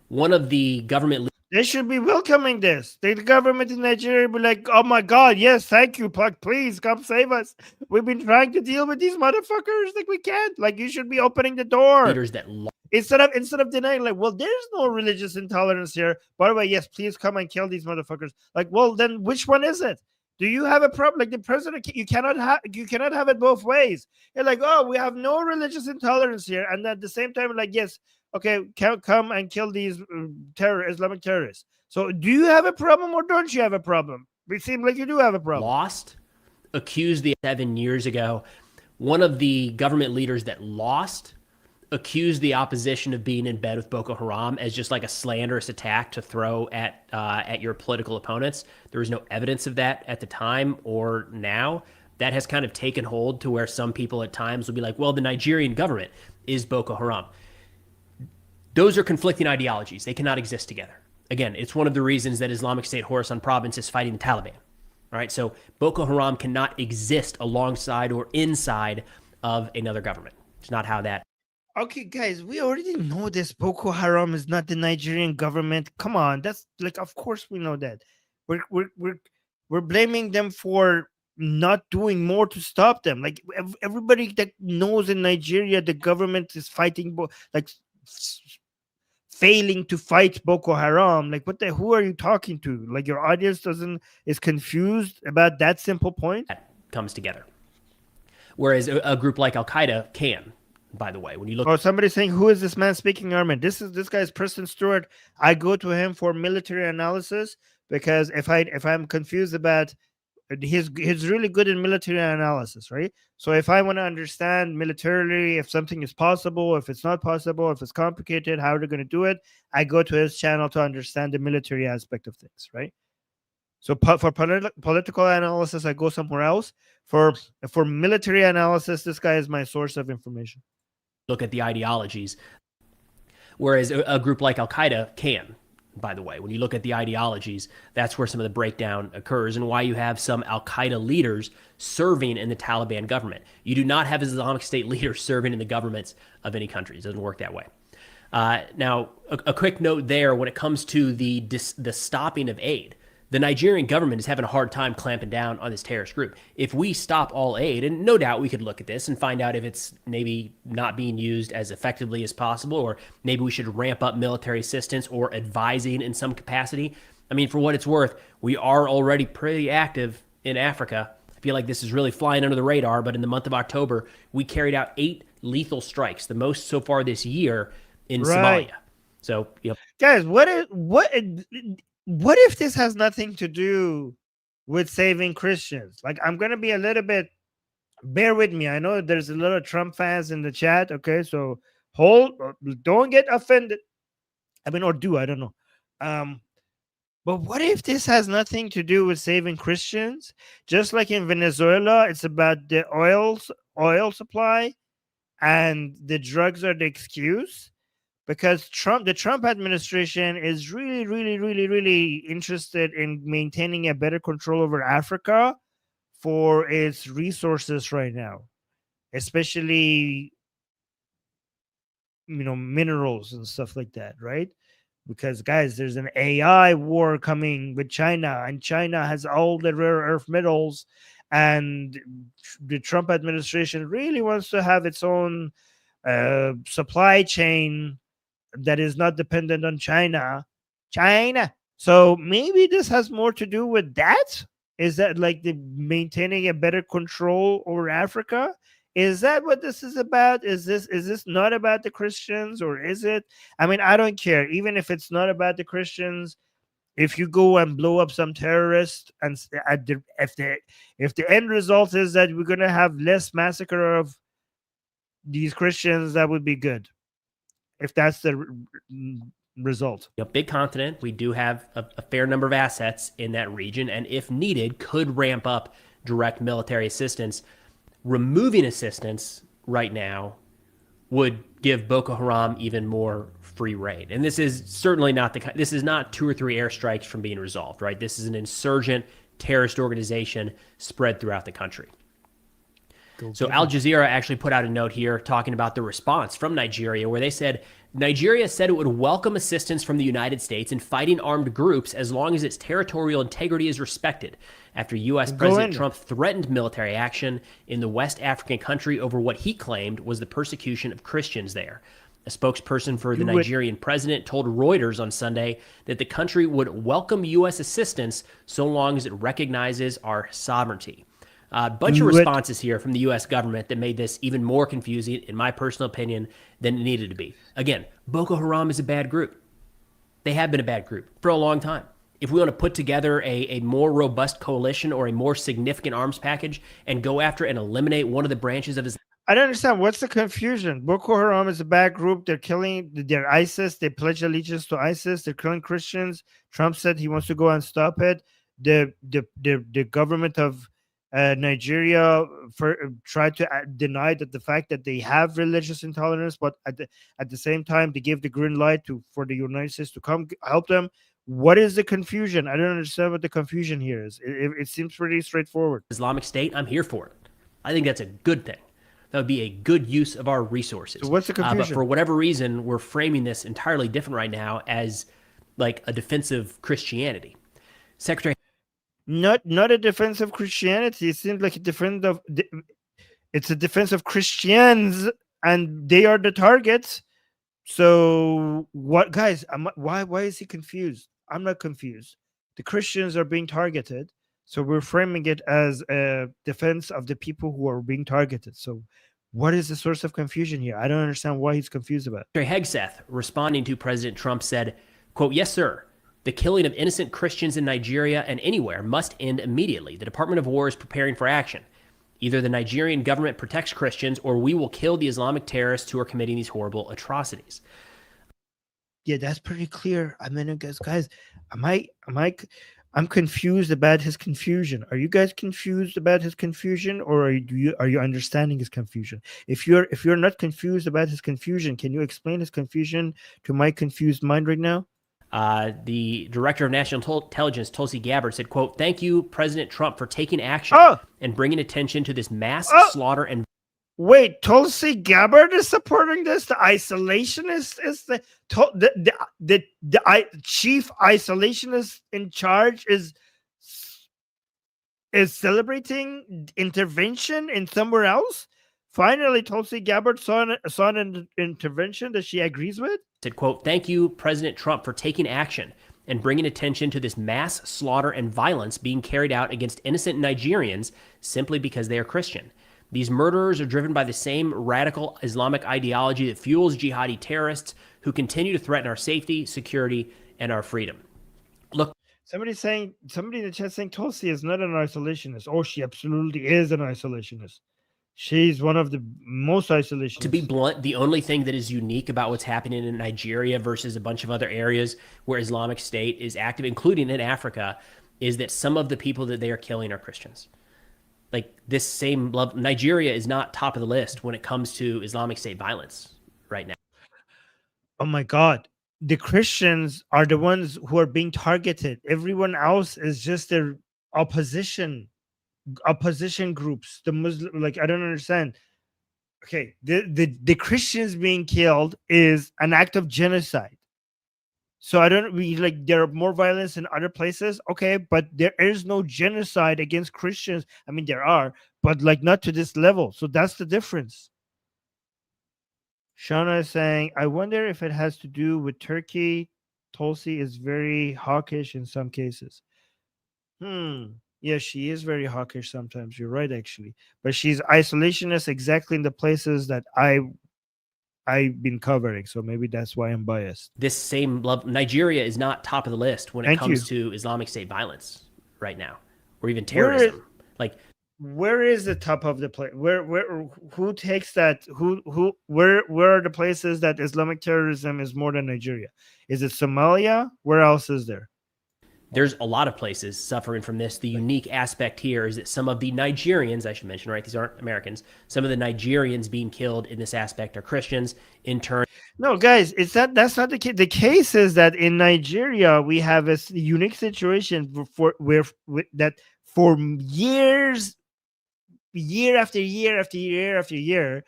One of the government... They should be welcoming this. The government in Nigeria be like, oh my God, yes, thank you, please come save us. We've been trying to deal with these motherfuckers. Like, we can't. Like, you should be opening the door. Leaders that instead of denying, like, well, there's no religious intolerance here. By the way, yes, please come and kill these motherfuckers. Like, well, then which one is it? Do you have a problem? Like the president, you cannot have it both ways. You're like, oh, we have no religious intolerance here, and at the same time, like, yes, okay, come and kill these Islamic terrorists. So, do you have a problem or don't you have a problem? It seems like you do have a problem. Lost, accused 7 years ago. One of the government leaders that lost accused the opposition of being in bed with Boko Haram as just like a slanderous attack to throw at your political opponents. There was no evidence of that at the time or now. That has kind of taken hold to where some people at times will be like, well, the Nigerian government is Boko Haram. Those are conflicting ideologies. They cannot exist together. Again, it's one of the reasons that Islamic State Khorasan province is fighting the Taliban. All right, so Boko Haram cannot exist alongside or inside of another government. It's not how that. Okay, guys, we already know this. Boko Haram is not the Nigerian government. Come on, that's like, of course we know that. We're blaming them for not doing more to stop them. Like everybody that knows in Nigeria, the government is fighting, failing to fight Boko Haram. Like, who are you talking to? Like, your audience is confused about that simple point. That comes together, whereas a group like Al Qaeda can. By the way, when you look, somebody's saying, who is this man speaking Armin? This guy's Preston Stewart. I go to him for military analysis because if I'm confused about, he's really good in military analysis, right? So if I want to understand militarily if something is possible, if it's not possible, if it's complicated, how they're going to do it, I go to his channel to understand the military aspect of things, right? So for political analysis, I go somewhere else. For military analysis, this guy is my source of information. Look at the ideologies, whereas a group like Al Qaeda can. By the way, when you look at the ideologies, that's where some of the breakdown occurs and why you have some Al Qaeda leaders serving in the Taliban government. You do not have Islamic State leaders serving in the governments of any countries. It doesn't work that way. Now, a quick note there when it comes to the stopping of aid. The Nigerian government is having a hard time clamping down on this terrorist group. If we stop all aid, and no doubt we could look at this and find out if it's maybe not being used as effectively as possible, or maybe we should ramp up military assistance or advising in some capacity. I mean, for what it's worth, we are already pretty active in Africa. I feel like this is really flying under the radar, but in the month of October, we carried out 8 lethal strikes, the most so far this year in Somalia. So, guys, what if this has nothing to do with saving Christians? Like, I'm going to be a little bit, bear with me. I know there's a lot of Trump fans in the chat. Okay, so don't get offended. I mean, or do, I don't know. But what if this has nothing to do with saving Christians? Just like in Venezuela, it's about the oil supply and the drugs are the excuse. Because the Trump administration is really, really, really, really interested in maintaining a better control over Africa for its resources right now, especially minerals and stuff like that, right? Because guys, there's an AI war coming with China, and China has all the rare earth metals, and the Trump administration really wants to have its own supply chain that is not dependent on China. So maybe this has more to do with that. Is that like the maintaining a better control over Africa? Is that what this is about? Is this not about the Christians, or is it? I mean, I don't care. Even if it's not about the Christians, if you go and blow up some terrorists, and if the end result is that we're gonna have less massacre of these Christians, that would be good. If that's the result. A big continent, we do have a fair number of assets in that region, and if needed, could ramp up direct military assistance. Removing assistance right now would give Boko Haram even more free rein. And this is certainly not this is not 2 or 3 airstrikes from being resolved, right? This is an insurgent terrorist organization spread throughout the country. So Al Jazeera actually put out a note here talking about the response from Nigeria, where they said Nigeria said it would welcome assistance from the United States in fighting armed groups as long as its territorial integrity is respected, after U.S. President Trump threatened military action in the West African country over what he claimed was the persecution of Christians there. A spokesperson for the Nigerian president told Reuters on Sunday that the country would welcome U.S. assistance so long as it recognizes our sovereignty. A bunch of responses here from the U.S. government that made this even more confusing, in my personal opinion, than it needed to be. Again, Boko Haram is a bad group. They have been a bad group for a long time. If we want to put together a more robust coalition or a more significant arms package and go after and eliminate one of the branches of I don't understand. What's the confusion? Boko Haram is a bad group. They're killing, they're ISIS. They pledge allegiance to ISIS. They're killing Christians. Trump said he wants to go and stop it. The government of Nigeria tried to deny that the fact that they have religious intolerance, but at the same time they gave the green light for the United States to come help them. What is the confusion? I don't understand what the confusion here is. It seems pretty straightforward. Islamic State, I'm here for it. I think that's a good thing. That would be a good use of our resources. So what's the confusion? But for whatever reason, we're framing this entirely different right now as like a defense of Christianity. Secretary. Not a defense of Christianity. It seems like it's a defense of Christians, and they are the targets. So what, guys? Why is he confused? I'm not confused. The Christians are being targeted, so we're framing it as a defense of the people who are being targeted. So what is the source of confusion here? I don't understand why he's confused about it. Hegseth, responding to President Trump, said, quote, "Yes, sir. The killing of innocent Christians in Nigeria and anywhere must end immediately. The Department of War is preparing for action. Either the Nigerian government protects Christians or we will kill the Islamic terrorists who are committing these horrible atrocities." Yeah, that's pretty clear. I mean, guys, I'm confused about his confusion. Are you guys confused about his confusion, or are you understanding his confusion? If you're not confused about his confusion, can you explain his confusion to my confused mind right now? The director of national intelligence, Tulsi Gabbard, said, quote, "Thank you, President Trump, for taking action and bringing attention to this mass slaughter and..." Wait, Tulsi Gabbard is supporting this? The isolationist is the chief isolationist in charge is celebrating intervention in somewhere else? Finally, Tulsi Gabbard saw an intervention that she agrees with? Said, quote, "Thank you, President Trump, for taking action and bringing attention to this mass slaughter and violence being carried out against innocent Nigerians simply because they are Christian. These murderers are driven by the same radical Islamic ideology that fuels jihadi terrorists who continue to threaten our safety, security, and our freedom." Look. Somebody in the chat saying Tulsi is not an isolationist. Oh, she absolutely is an isolationist. She's one of the most isolationists. To be blunt, the only thing that is unique about what's happening in Nigeria versus a bunch of other areas where Islamic State is active, including in Africa, is that some of the people that they are killing are Christians. Like this same love, Nigeria is not top of the list when it comes to Islamic State violence right now. Oh my God. The Christians are the ones who are being targeted. Everyone else is just their opposition. opposition groups, the Muslim, like, I don't understand. Okay, the Christians being killed is an act of genocide. So I don't we like there are more violence in other places. Okay, but there is no genocide against Christians. I mean, there are, but like not to this level. So that's the difference. Shauna is saying, I wonder if it has to do with Turkey. Tulsi is very hawkish in some cases. Yeah, she is very hawkish sometimes. You're right, actually. But she's isolationist exactly in the places that I've been covering, so maybe that's why I'm biased. This same love, Nigeria is not top of the list when it comes to Islamic State violence right now, or even terrorism. Where is the top of the place? Where who takes that? Where are the places that Islamic terrorism is more than Nigeria? Is it Somalia? Where else is there? There's a lot of places suffering from this. The unique aspect here is that some of the Nigerians, I should mention, right? These aren't Americans. Some of the Nigerians being killed in this aspect are Christians. In turn, no, guys, that's not the case. The case is that in Nigeria we have a unique situation for years, year after year after year after year,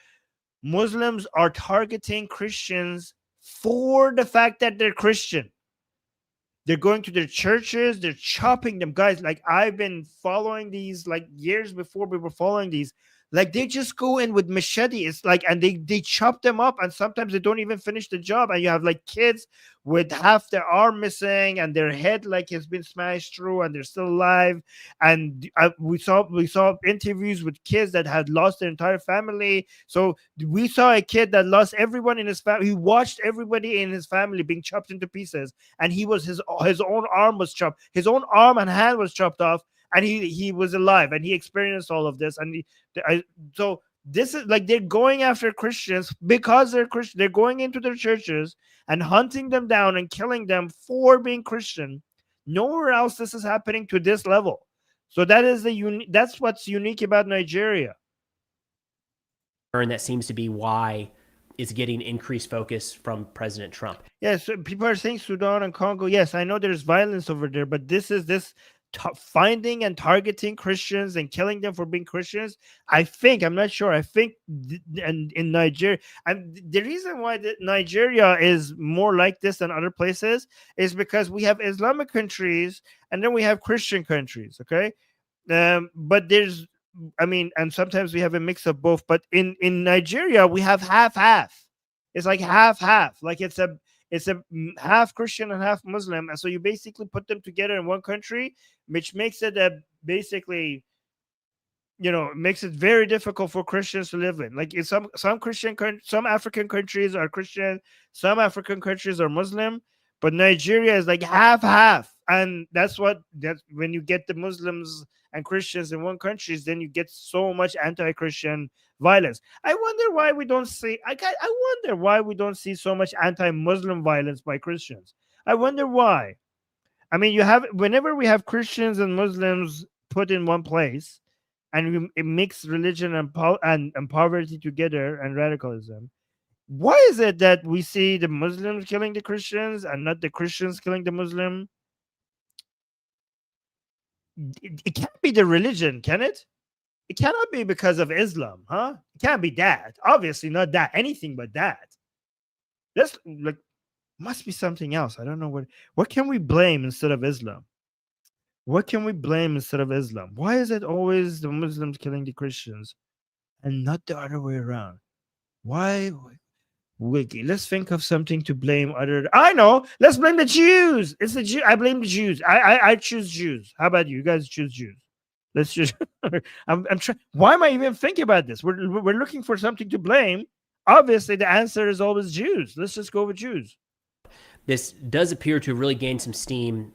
Muslims are targeting Christians for the fact that they're Christian. They're going to their churches, they're chopping them. Guys, like, I've been following these like years before we were following these. Like, they just go in with machete. It's like, and they chop them up, and sometimes they don't even finish the job. And you have like kids with half their arm missing and their head like has been smashed through, and they're still alive. And we saw interviews with kids that had lost their entire family. So we saw a kid that lost everyone in his family. He watched everybody in his family being chopped into pieces, and he was his own arm was chopped, his own arm and hand was chopped off. And he was alive, and he experienced all of this. And so this is like, they're going after Christians because they're Christian. They're going into their churches and hunting them down and killing them for being Christian. Nowhere else this is happening to this level. So that is that's what's unique about Nigeria. And that seems to be why it's getting increased focus from President Trump. Yes, so people are saying Sudan and Congo. Yes, I know there's violence over there, but this finding and targeting Christians and killing them for being Christians. I'm not sure. I think in Nigeria, and the reason why Nigeria is more like this than other places is because we have Islamic countries and then we have Christian countries. Okay, but and sometimes we have a mix of both. But in Nigeria, we have half. It's like half. Like it's a half Christian and half Muslim, and so you basically put them together in one country, which makes it basically, makes it very difficult for Christians to live in. Like, in some African countries are Christian, some African countries are Muslim, but Nigeria is like half, and that's when you get the Muslims and Christians in one country, then you get so much anti-Christian violence. I wonder why we don't see. I wonder why we don't see so much anti-Muslim violence by Christians. I wonder why. I mean, whenever we have Christians and Muslims put in one place, and it mix religion and poverty together and radicalism. Why is it that we see the Muslims killing the Christians and not the Christians killing the Muslim? It can't be the religion, can it? It cannot be because of Islam, huh? It can't be that. Obviously not that. Anything but that. This must be something else. I don't know what can we blame instead of Islam? What can we blame instead of Islam? Why is it always the Muslims killing the Christians and not the other way around? Why? Wiki. Let's think of something to blame I know. Let's blame the Jews. It's the Jew. I blame the Jews. I choose Jews. How about you? You guys choose Jews. Let's just. I'm trying. Why am I even thinking about this? We're looking for something to blame. Obviously, the answer is always Jews. Let's just go with Jews. This does appear to really gain some steam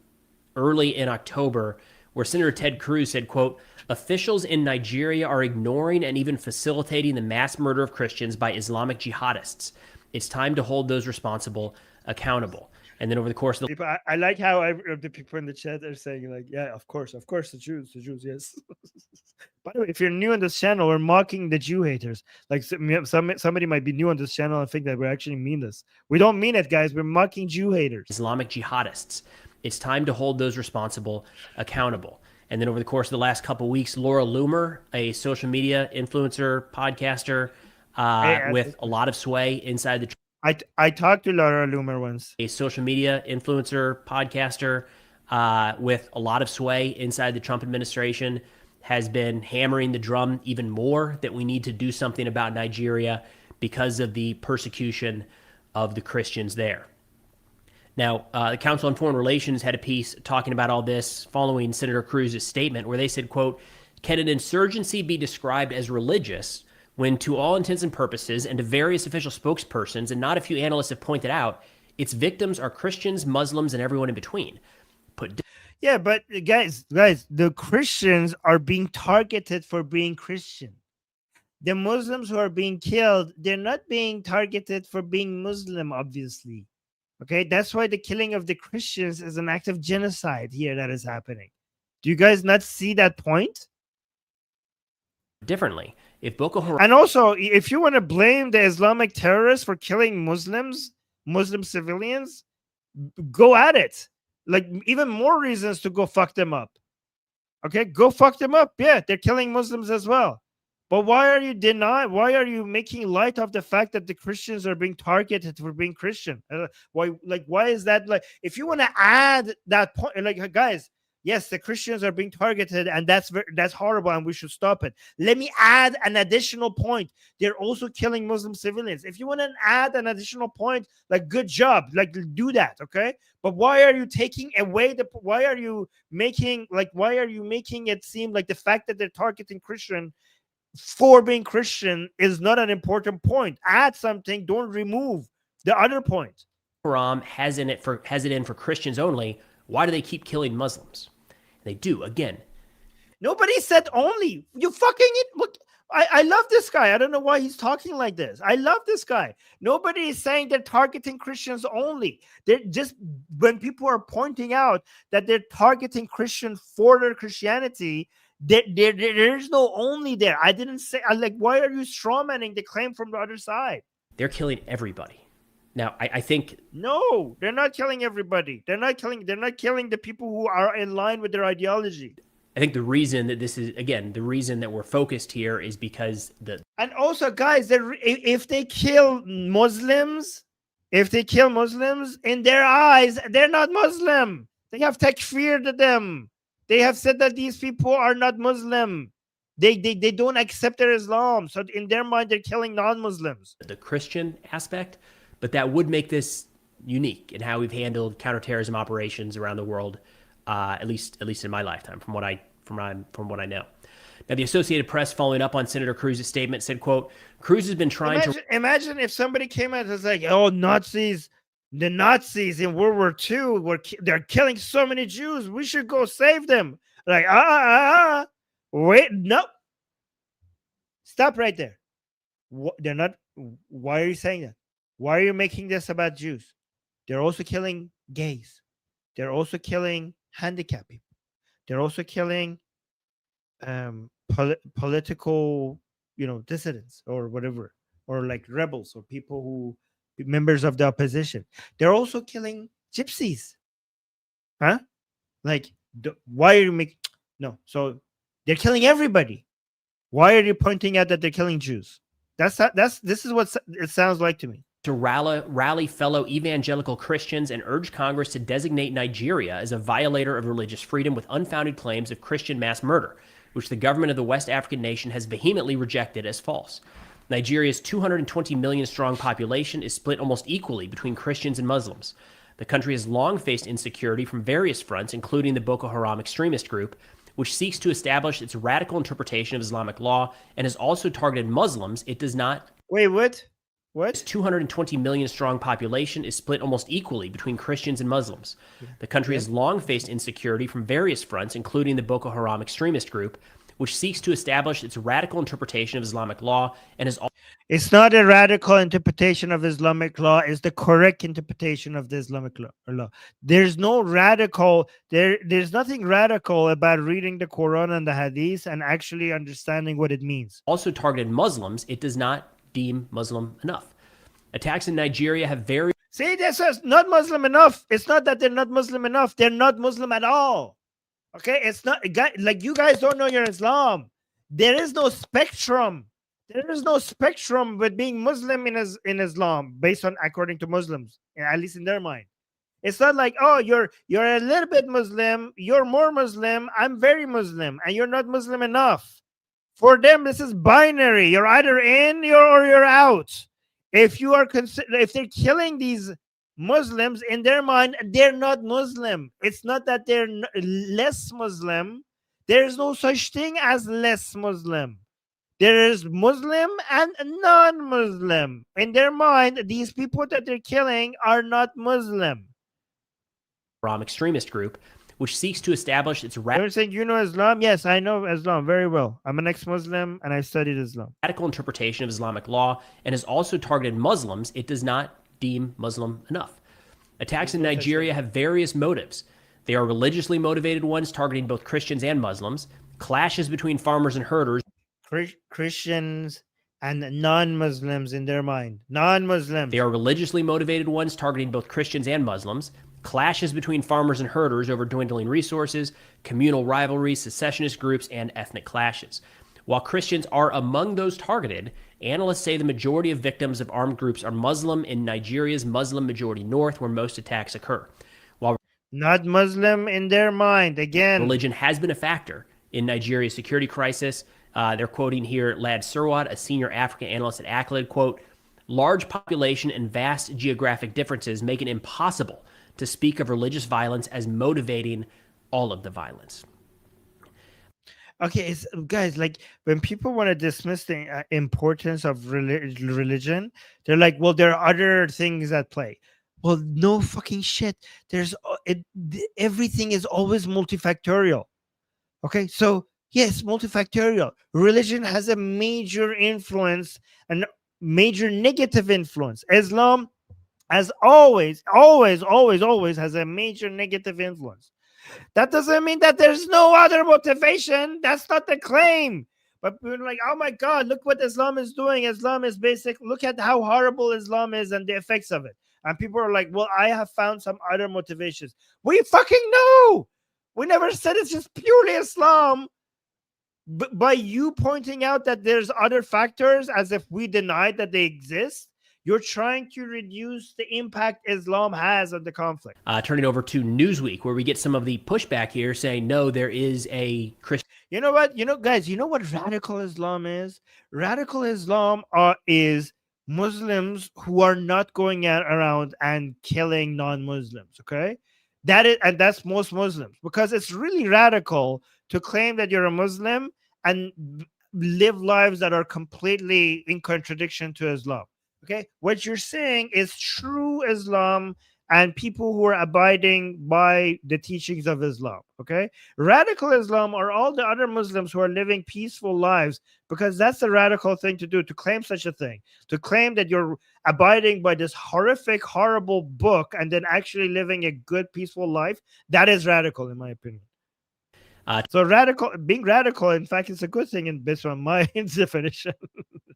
early in October, where Senator Ted Cruz said, quote, "Officials in Nigeria are ignoring and even facilitating the mass murder of Christians by Islamic jihadists. It's time to hold those responsible accountable." And then over the course of the... I like how the people in the chat are saying, like, yeah, of course, the Jews, yes. By the way, if you're new on this channel, we're mocking the Jew haters. Like, somebody might be new on this channel and think that we actually mean this. We don't mean it, guys. We're mocking Jew haters. Islamic jihadists. It's time to hold those responsible accountable. And then over the course of the last couple of weeks, Laura Loomer, a social media influencer, podcaster with a lot of sway inside the... I talked to Laura Loomer once. A social media influencer, podcaster with a lot of sway inside the Trump administration, has been hammering the drum even more that we need to do something about Nigeria because of the persecution of the Christians there. Now, the Council on Foreign Relations had a piece talking about all this following Senator Cruz's statement where they said, quote, "Can an insurgency be described as religious when to all intents and purposes and to various official spokespersons, and not a few analysts have pointed out, its victims are Christians, Muslims, and everyone in between?" Yeah, but guys, the Christians are being targeted for being Christian. The Muslims who are being killed, they're not being targeted for being Muslim, obviously. Okay, that's why the killing of the Christians is an act of genocide here that is happening. Do you guys not see that point? Differently, if Boko Haram... And also, if you want to blame the Islamic terrorists for killing Muslims, Muslim civilians, go at it. Like, even more reasons to go fuck them up. Okay, go fuck them up. Yeah, they're killing Muslims as well. But why are you making light of the fact that the Christians are being targeted for being Christian? Why is that? Like, if you want to add that point, like, guys, yes, the Christians are being targeted, and that's horrible, and we should stop it. Let me add an additional point. They're also killing Muslim civilians. If you want to add an additional point, like, good job, like, do that, okay? But why are you taking away why are you making it seem like the fact that they're targeting Christian for being Christian is not an important point? Add something, don't remove the other point. Haram has it in for Christians only. Why do they keep killing Muslims? They do, again. Nobody said only. You fucking it. Look, I love this guy. I don't know why he's talking like this. I love this guy. Nobody is saying they're targeting Christians only. They're just, when people are pointing out that they're targeting Christians for their Christianity, there's no only there. I didn't say, like, why are you strawmanning the claim from the other side? They're killing everybody. Now, I think... No, they're not killing everybody. They're not killing the people who are in line with their ideology. I think the reason that this is, again, the reason that we're focused here is because And also, guys, if they kill Muslims, in their eyes, they're not Muslim. They have takfir to them. They have said that these people are not Muslim. They don't accept their Islam. So in their mind, they're killing non-Muslims. The Christian aspect, but that would make this unique in how we've handled counterterrorism operations around the world, at least in my lifetime, from what I know. Now, the Associated Press, following up on Senator Cruz's statement, said, quote, "Cruz has been trying to..." Imagine if somebody came out and was like, "Oh, the Nazis in World War II, they're killing so many Jews. We should go save them." Like, wait, no. Stop right there. They're not. Why are you saying that? Why are you making this about Jews? They're also killing gays. They're also killing handicapped people. They're also killing political, dissidents or whatever, or like rebels or people who members of the opposition. They're also killing gypsies. Huh? Like, why are you making... No, so they're killing everybody. Why are you pointing out that they're killing Jews? This is what it sounds like to me. To rally fellow evangelical Christians and urge Congress to designate Nigeria as a violator of religious freedom with unfounded claims of Christian mass murder, which the government of the West African nation has vehemently rejected as false. Nigeria's 220 million strong population is split almost equally between Christians and Muslims. The country has long faced insecurity from various fronts, including the Boko Haram extremist group, which seeks to establish its radical interpretation of Islamic law and has also targeted Muslims. It does not... Wait, what? Its 220 million strong population is split almost equally between Christians and Muslims. The country has long faced insecurity from various fronts, including the Boko Haram extremist group, which seeks to establish its radical interpretation of Islamic law and has... It's not a radical interpretation of Islamic law. It's the correct interpretation of the Islamic law. There's no radical... There's nothing radical about reading the Quran and the Hadith and actually understanding what it means. Also targeted Muslims. It does not deem Muslim enough. Attacks in Nigeria have very... See, this is not Muslim enough. It's not that they're not Muslim enough. They're not Muslim at all. Okay, it's not like you guys don't know your Islam. There is no spectrum. There is no spectrum with being Muslim in Islam, based on according to Muslims, at least in their mind. It's not like, oh, you're a little bit Muslim, you're more Muslim, I'm very Muslim, and you're not Muslim enough. For them, this is binary. You're either in or you're out. If you are if they're killing these Muslims, in their mind, they're not Muslim. It's not that they're less Muslim. There's no such thing as less Muslim. There is Muslim and non-Muslim. In their mind, these people that they're killing are not Muslim. Extremist group, which seeks to establish its You're saying you know Islam? Yes, I know Islam very well. I'm an ex-Muslim and I studied Islam. Radical interpretation of Islamic law, and has also targeted Muslims it does not deem Muslim enough. Attacks in Nigeria have various motives. They are religiously motivated ones targeting both Christians and Muslims, clashes between farmers and herders. Christians and non-Muslims in their mind. Non-Muslims. They are religiously motivated ones targeting both Christians and Muslims, clashes between farmers and herders over dwindling resources, communal rivalries, secessionist groups, and ethnic clashes. While Christians are among those targeted, analysts say the majority of victims of armed groups are Muslim in Nigeria's Muslim-majority north, where most attacks occur. While not Muslim in their mind, again. Religion has been a factor in Nigeria's security crisis. They're quoting here Lad Surwat, a senior African analyst at Accolade, quote, large population and vast geographic differences make it impossible to speak of religious violence as motivating all of the violence. Okay, guys, like when people want to dismiss the importance of religion, they're like, well, there are other things at play. Well, no fucking shit. Everything is always multifactorial. Okay, so yes, multifactorial. Religion has a major influence, and major negative influence. Islam, as always has a major negative influence. That doesn't mean that there's no other motivation. That's not the claim. But we're like, oh my God, look what Islam is doing. Islam is basic. Look at how horrible Islam is and the effects of it. And people are like, well, I have found some other motivations. We fucking know. We never said it's just purely Islam. But by you pointing out that there's other factors as if we denied that they exist, you're trying to reduce the impact Islam has on the conflict. Turning over to Newsweek, where we get some of the pushback here saying, no, there is a Christian. You know what? Guys, you know what radical Islam is? Radical Islam is Muslims who are not going around and killing non-Muslims, okay? That's most Muslims, because it's really radical to claim that you're a Muslim and live lives that are completely in contradiction to Islam. Okay, what you're saying is true Islam and people who are abiding by the teachings of Islam. Okay, radical Islam are all the other Muslims who are living peaceful lives, because that's the radical thing to do, to claim such a thing, to claim that you're abiding by this horrific, horrible book and then actually living a good, peaceful life. That is radical, in my opinion. So being radical, in fact, is a good thing, based on my definition.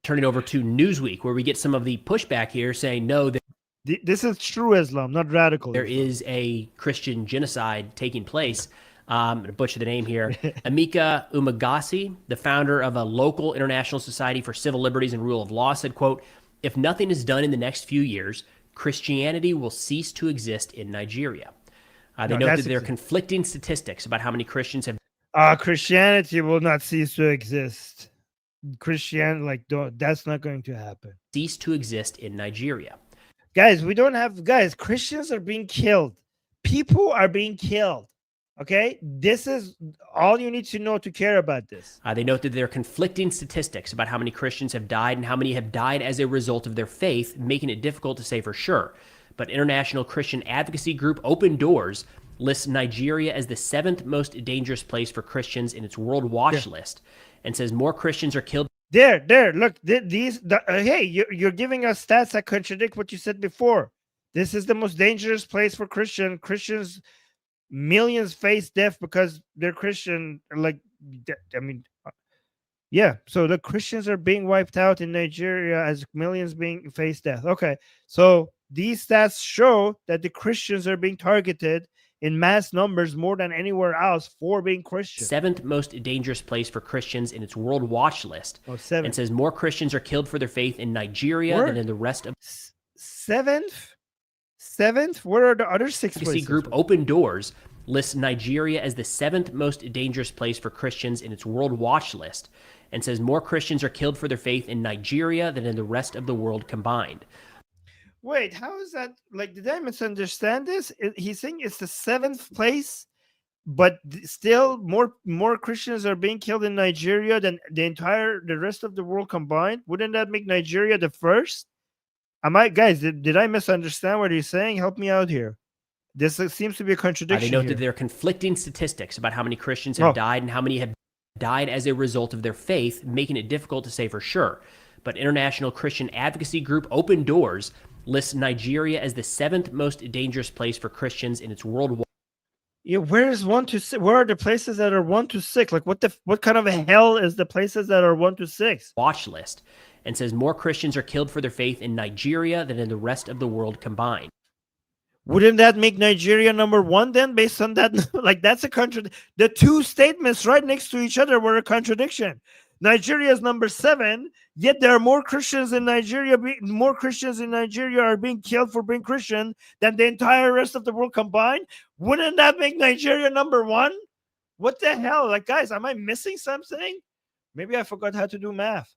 Turning over to Newsweek, where we get some of the pushback here saying, no, this is true Islam, not radical. There is a Christian genocide taking place. I'm going to butcher the name here. Emeka Umagasi, the founder of a local international society for civil liberties and rule of law, said, quote, if nothing is done in the next few years, Christianity will cease to exist in Nigeria. They note that there are conflicting statistics about how many Christians have. Christianity will not cease to exist. That's not going to happen. Cease to exist in Nigeria. Guys, Christians are being killed. People are being killed. Okay? This is all you need to know to care about this. They note that there are conflicting statistics about how many Christians have died and how many have died as a result of their faith, making it difficult to say for sure. But international Christian advocacy group Open Doors lists Nigeria as the 7th most dangerous place for Christians in its world watch list, and says more Christians are killed. There, look, hey, you're giving us stats that contradict what you said before. This is the most dangerous place for Christians. Millions face death because they're Christian. So the Christians are being wiped out in Nigeria as millions face death. Okay, so these stats show that the Christians are being targeted in mass numbers more than anywhere else for being Christian. Seventh most dangerous place for Christians in its World Watch list. Oh, seventh. And says more Christians are killed for their faith in Nigeria than in the rest of. Seventh? What are the other 6 advocacy places? group Open Doors lists Nigeria as the 7th most dangerous place for Christians in its World Watch list, and says more Christians are killed for their faith in Nigeria than in the rest of the world combined. Wait, how is that? Like, did I misunderstand this? He's saying it's the 7th place, but still more Christians are being killed in Nigeria than the rest of the world combined. Wouldn't that make Nigeria the first? Guys, did I misunderstand what he's saying? Help me out here. This seems to be a contradiction. They note here. that there are conflicting statistics about how many Christians have died and how many have died as a result of their faith, making it difficult to say for sure. But international Christian advocacy group Open Doors lists Nigeria as the 7th most dangerous place for Christians in its world. Yeah, where is 1 to 6? Where are the places that are 1 to 6? Like, what kind of a hell is the places that are 1 to 6? Watch list, and says more Christians are killed for their faith in Nigeria than in the rest of the world combined. Wouldn't that make Nigeria number 1 then, based on that? Like, that's a contradiction. The 2 statements right next to each other were a contradiction. Nigeria is number 7, yet there are more Christians in Nigeria. More Christians in Nigeria are being killed for being Christian than the entire rest of the world combined. Wouldn't that make Nigeria number 1? What the hell? Like, guys, am I missing something? Maybe I forgot how to do math.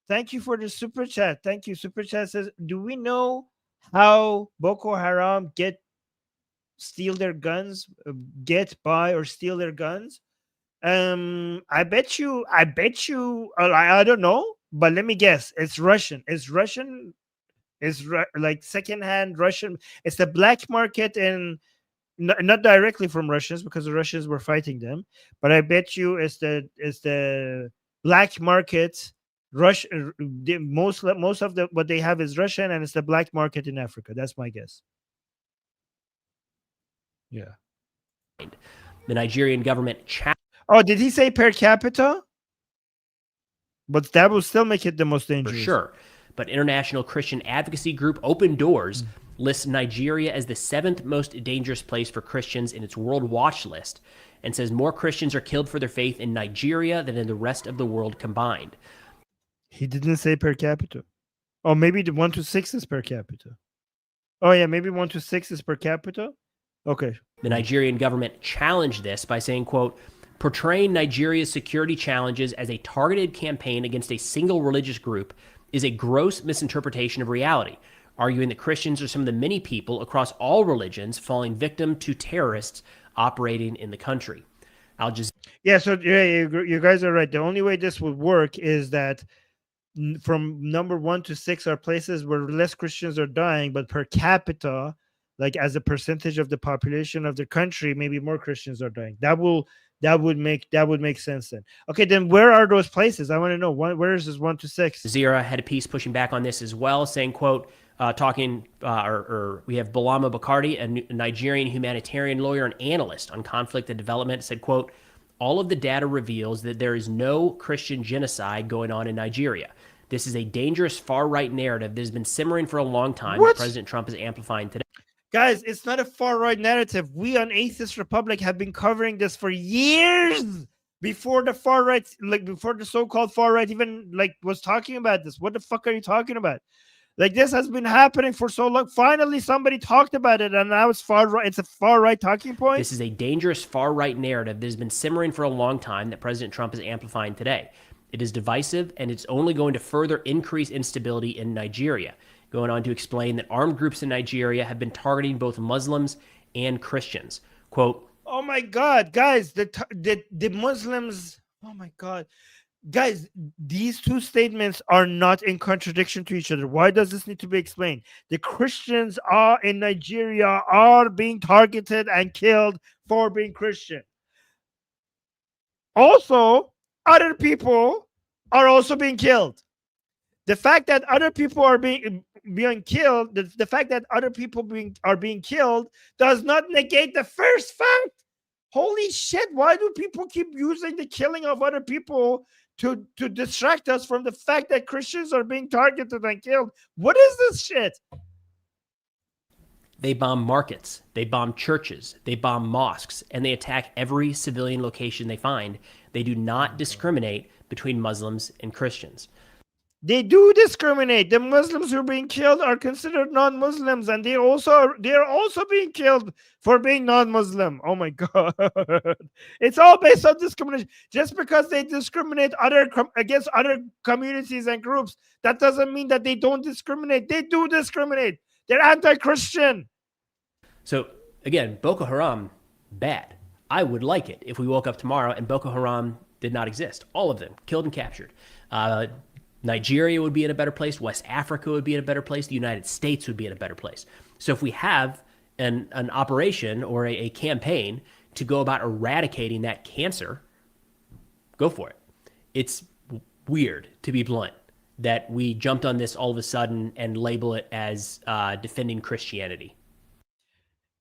Thank you for the super chat. Thank you. Super chat says, do we know how Boko Haram steal their guns, buy or steal their guns? I bet you, I don't know, but let me guess. It's Russian. Like secondhand Russian. It's the black market, and not directly from Russians because the Russians were fighting them, but I bet you it's the black market. Most of what they have is Russian, and it's the black market in Africa. That's my guess. Yeah. The Nigerian government. Oh, did he say per capita? But that will still make it the most dangerous. For sure. But international Christian advocacy group Open Doors lists Nigeria as the 7th most dangerous place for Christians in its World Watch list, and says more Christians are killed for their faith in Nigeria than in the rest of the world combined. He didn't say per capita. Oh, maybe the 1 to 6 is per capita. Oh, yeah, maybe 1 to 6 is per capita. Okay. The Nigerian government challenged this by saying, quote, portraying Nigeria's security challenges as a targeted campaign against a single religious group is a gross misinterpretation of reality, arguing that Christians are some of the many people across all religions falling victim to terrorists operating in the country. Yeah, so you guys are right. The only way this would work is that from number 1 to 6 are places where less Christians are dying, but per capita, like as a percentage of the population of the country, maybe more Christians are dying. That would make sense then. Okay, then where are those places? I want to know. Where is this 1 to 6? Zira had a piece pushing back on this as well, saying, quote, we have Balama Bakardi, a Nigerian humanitarian lawyer and analyst on conflict and development, said, quote, all of the data reveals that there is no Christian genocide going on in Nigeria. This is a dangerous far-right narrative that has been simmering for a long time that President Trump is amplifying today. Guys, it's not a far-right narrative. We on Atheist Republic have been covering this for years before the far-right, like before the so-called far-right even like was talking about this. What the fuck are you talking about? Like, this has been happening for so long. Finally, somebody talked about it, and now it's far-right. It's a far-right talking point. This is a dangerous far-right narrative that has been simmering for a long time that President Trump is amplifying today. It is divisive, and it's only going to further increase instability in Nigeria. Going on to explain that armed groups in Nigeria have been targeting both Muslims and Christians. Quote, oh my God, guys, the Muslims, oh my God. Guys, these two statements are not in contradiction to each other. Why does this need to be explained? The Christians in Nigeria are being targeted and killed for being Christian. Also, other people are also being killed. The fact that other people are being killed, the fact that other people are being killed does not negate the first fact. Holy shit, why do people keep using the killing of other people to distract us from the fact that Christians are being targeted and killed? What is this shit? They bomb markets, they bomb churches, they bomb mosques, and they attack every civilian location they find. They do not discriminate between Muslims and Christians. They do discriminate. The Muslims who are being killed are considered non-Muslims, and they are also being killed for being non-Muslim. Oh my God. It's all based on discrimination. Just because they discriminate against other communities and groups, that doesn't mean that they don't discriminate. They do discriminate. They're anti-Christian. So again, Boko Haram, bad. I would like it if we woke up tomorrow and Boko Haram did not exist. All of them killed and captured. Nigeria would be in a better place. West Africa would be in a better place. The United States would be in a better place. So if we have an operation or a campaign to go about eradicating that cancer, go for it. It's weird, to be blunt, that we jumped on this all of a sudden and label it as defending Christianity.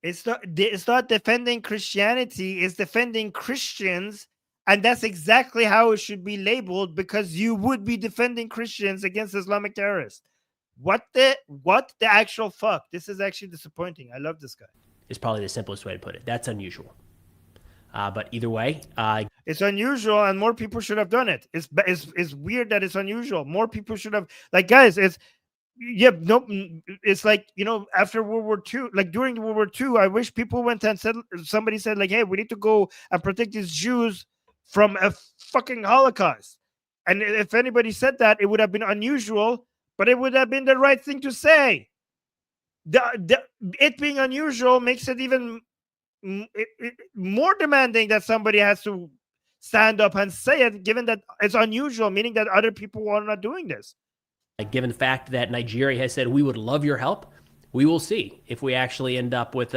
It's not defending Christianity, it's defending Christians. And that's exactly how it should be labeled, because you would be defending Christians against Islamic terrorists. What the actual fuck? This is actually disappointing. I love this guy. Is probably the simplest way to put it. That's unusual. But either way, it's unusual, and more people should have done it. It's weird that it's unusual. More people should have, like, guys. It's like, after World War II, like during World War II, I wish people went and somebody said like, hey, we need to go and protect these Jews from a fucking Holocaust. And if anybody said that, it would have been unusual, but it would have been the right thing to say. It being unusual makes it even more demanding that somebody has to stand up and say it, given that it's unusual, meaning that other people are not doing this. Given the fact that Nigeria has said, we would love your help, we will see if we actually end up with,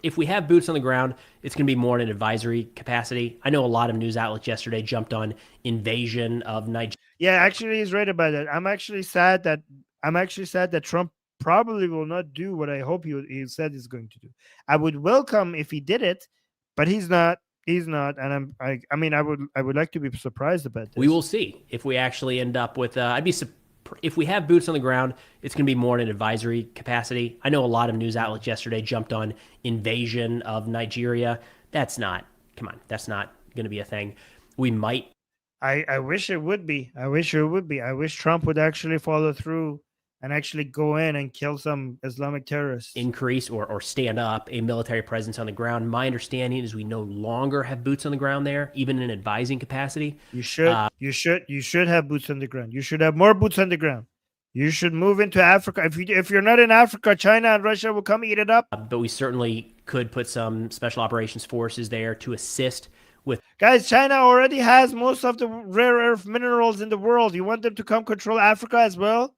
if we have boots on the ground, it's going to be more in an advisory capacity. I know a lot of news outlets yesterday jumped on invasion of Nigeria. Yeah, actually, he's right about that. I'm actually sad that Trump probably will not do what I hope he said he's going to do. I would welcome if he did it, but he's not. He's not, and I would like to be surprised about this. We will see if we actually end up with. If we have boots on the ground, it's going to be more in an advisory capacity. I know a lot of news outlets yesterday jumped on invasion of Nigeria. That's not going to be a thing. We might. I wish it would be. I wish Trump would actually follow through and actually go in and kill some Islamic terrorists. Increase or stand up a military presence on the ground. My understanding is we no longer have boots on the ground there, even in advising capacity. You should have boots on the ground. You should have more boots on the ground. You should move into Africa. If you're not in Africa, China and Russia will come eat it up. But we certainly could put some special operations forces there to assist with. Guys, China already has most of the rare earth minerals in the world. You want them to come control Africa as well?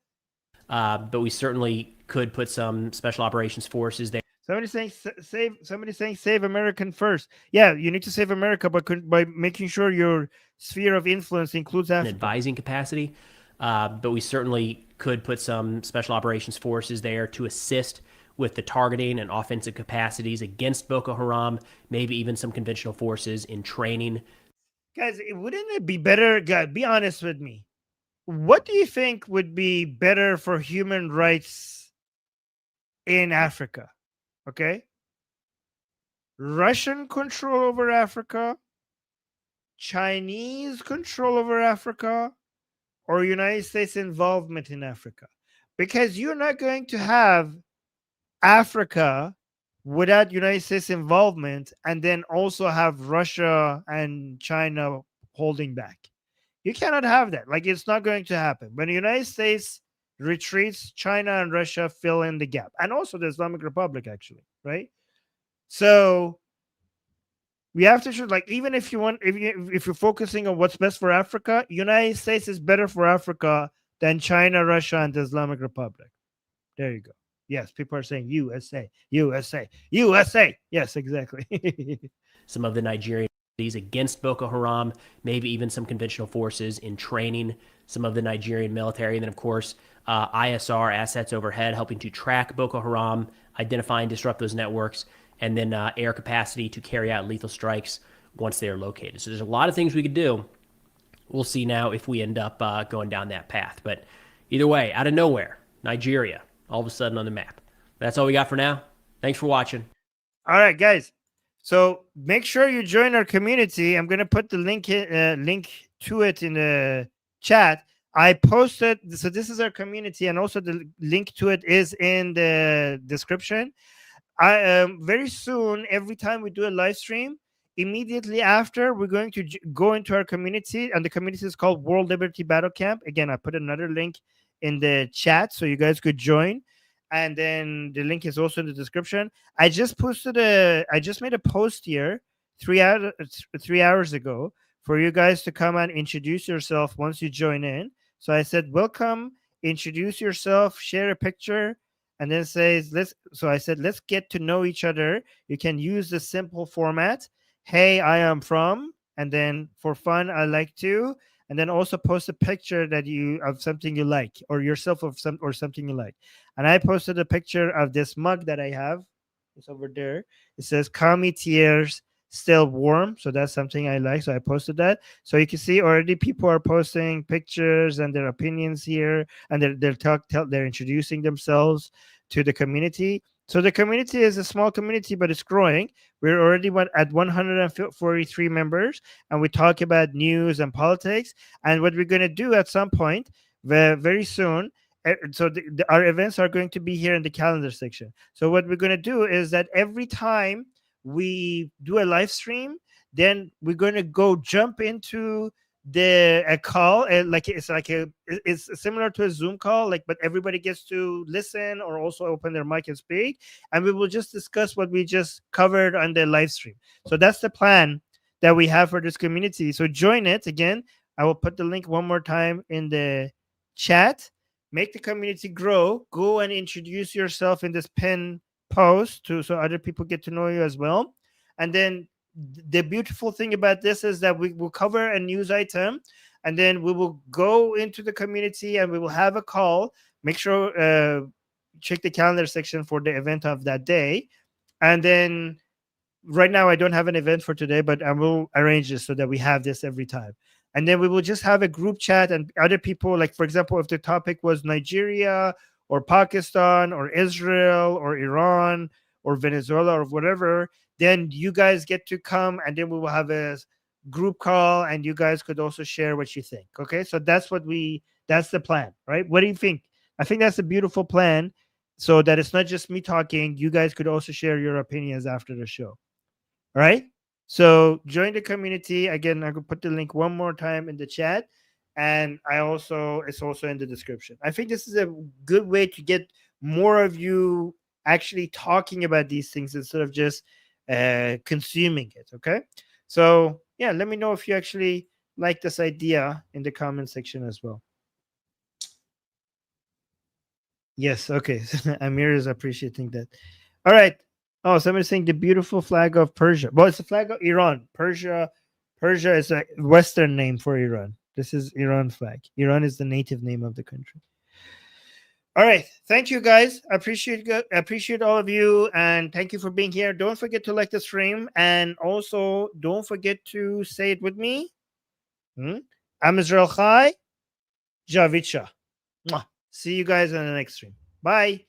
But we certainly could put some special operations forces there. Somebody's saying save American first. Yeah, you need to save America by making sure your sphere of influence includes Africa. In advising capacity. But we certainly could put some special operations forces there to assist with the targeting and offensive capacities against Boko Haram, maybe even some conventional forces in training. Guys, wouldn't it be better? God, be honest with me. What do you think would be better for human rights in Africa? Okay. Russian control over Africa, Chinese control over Africa, or United States involvement in Africa? Because you're not going to have Africa without United States involvement and then also have Russia and China holding back. You cannot have that. Like, it's not going to happen. When the United States retreats, China and Russia fill in the gap. And also the Islamic Republic, actually, right? So we have to show, like, even if if you're focusing on what's best for Africa, United States is better for Africa than China, Russia, and the Islamic Republic. There you go. Yes, people are saying USA, USA, USA. Yes, exactly. Some of the Nigerian against Boko Haram, maybe even some conventional forces in training some of the Nigerian military. And then, of course, ISR assets overhead, helping to track Boko Haram, identify and disrupt those networks, and then air capacity to carry out lethal strikes once they are located. So there's a lot of things we could do. We'll see now if we end up going down that path. But either way, out of nowhere, Nigeria, all of a sudden on the map. That's all we got for now. Thanks for watching. All right, guys. So make sure you join our community. I'm gonna put the link to it in the chat. I posted, so this is our community, and also the link to it is in the description. I very soon, every time we do a live stream, immediately after, we're going to go into our community, and the community is called World Liberty Battle Camp. Again, I put another link in the chat so you guys could join, and then the link is also in the description. I just made a post here 3 hours ago for you guys to come and introduce yourself once you join in. So I said, welcome, introduce yourself, share a picture, and then says, I said, let's get to know each other. You can use the simple format. Hey, I am from, and then for fun, I like to, and then also post a picture of something you like, or yourself or something you like. And I posted a picture of this mug that I have. It's over there. It says, "Call me tears, still warm." So that's something I like. So I posted that. So you can see already people are posting pictures and their opinions here, and they're introducing themselves to the community. So the community is a small community, but it's growing. We're already at 143 members, and we talk about news and politics. And what we're going to do at some point, very soon, so our events are going to be here in the calendar section. So what we're going to do is that every time we do a live stream, then we're going to go jump into a call, it's similar to a Zoom call, but everybody gets to listen or also open their mic and speak, and we will just discuss what we just covered on the live stream. So that's the plan that we have for this community. So join it. Again, I will put the link one more time in the chat. Make the community grow. Go and introduce yourself in this pin post so other people get to know you as well. And then the beautiful thing about this is that we will cover a news item, and then we will go into the community and we will have a call. Make sure check the calendar section for the event of that day. And then right now I don't have an event for today, but I will arrange this so that we have this every time. And then we will just have a group chat, and other people, like for example, if the topic was Nigeria or Pakistan or Israel or Iran or Venezuela or whatever, then you guys get to come, and then we will have a group call, and you guys could also share what you think. Okay, so that's the plan, right? What do you think? I think that's a beautiful plan, so that it's not just me talking. You guys could also share your opinions after the show. All right, so join the community. Again, I could put the link one more time in the chat, and it's also in the description. I think this is a good way to get more of you actually talking about these things instead of just consuming it. Okay, so yeah, let me know if you actually like this idea in the comment section as well. Yes, okay. Amir is appreciating that. All right. Oh, somebody's saying the beautiful flag of Persia. Well, it's the flag of Iran. Persia is a Western name for Iran. This is Iran flag. Iran is the native name of the country. All right. Thank you, guys. I appreciate all of you, and thank you for being here. Don't forget to like the stream, and also don't forget to say it with me. I'm Israel Chai, Javid Shah. See you guys on the next stream. Bye.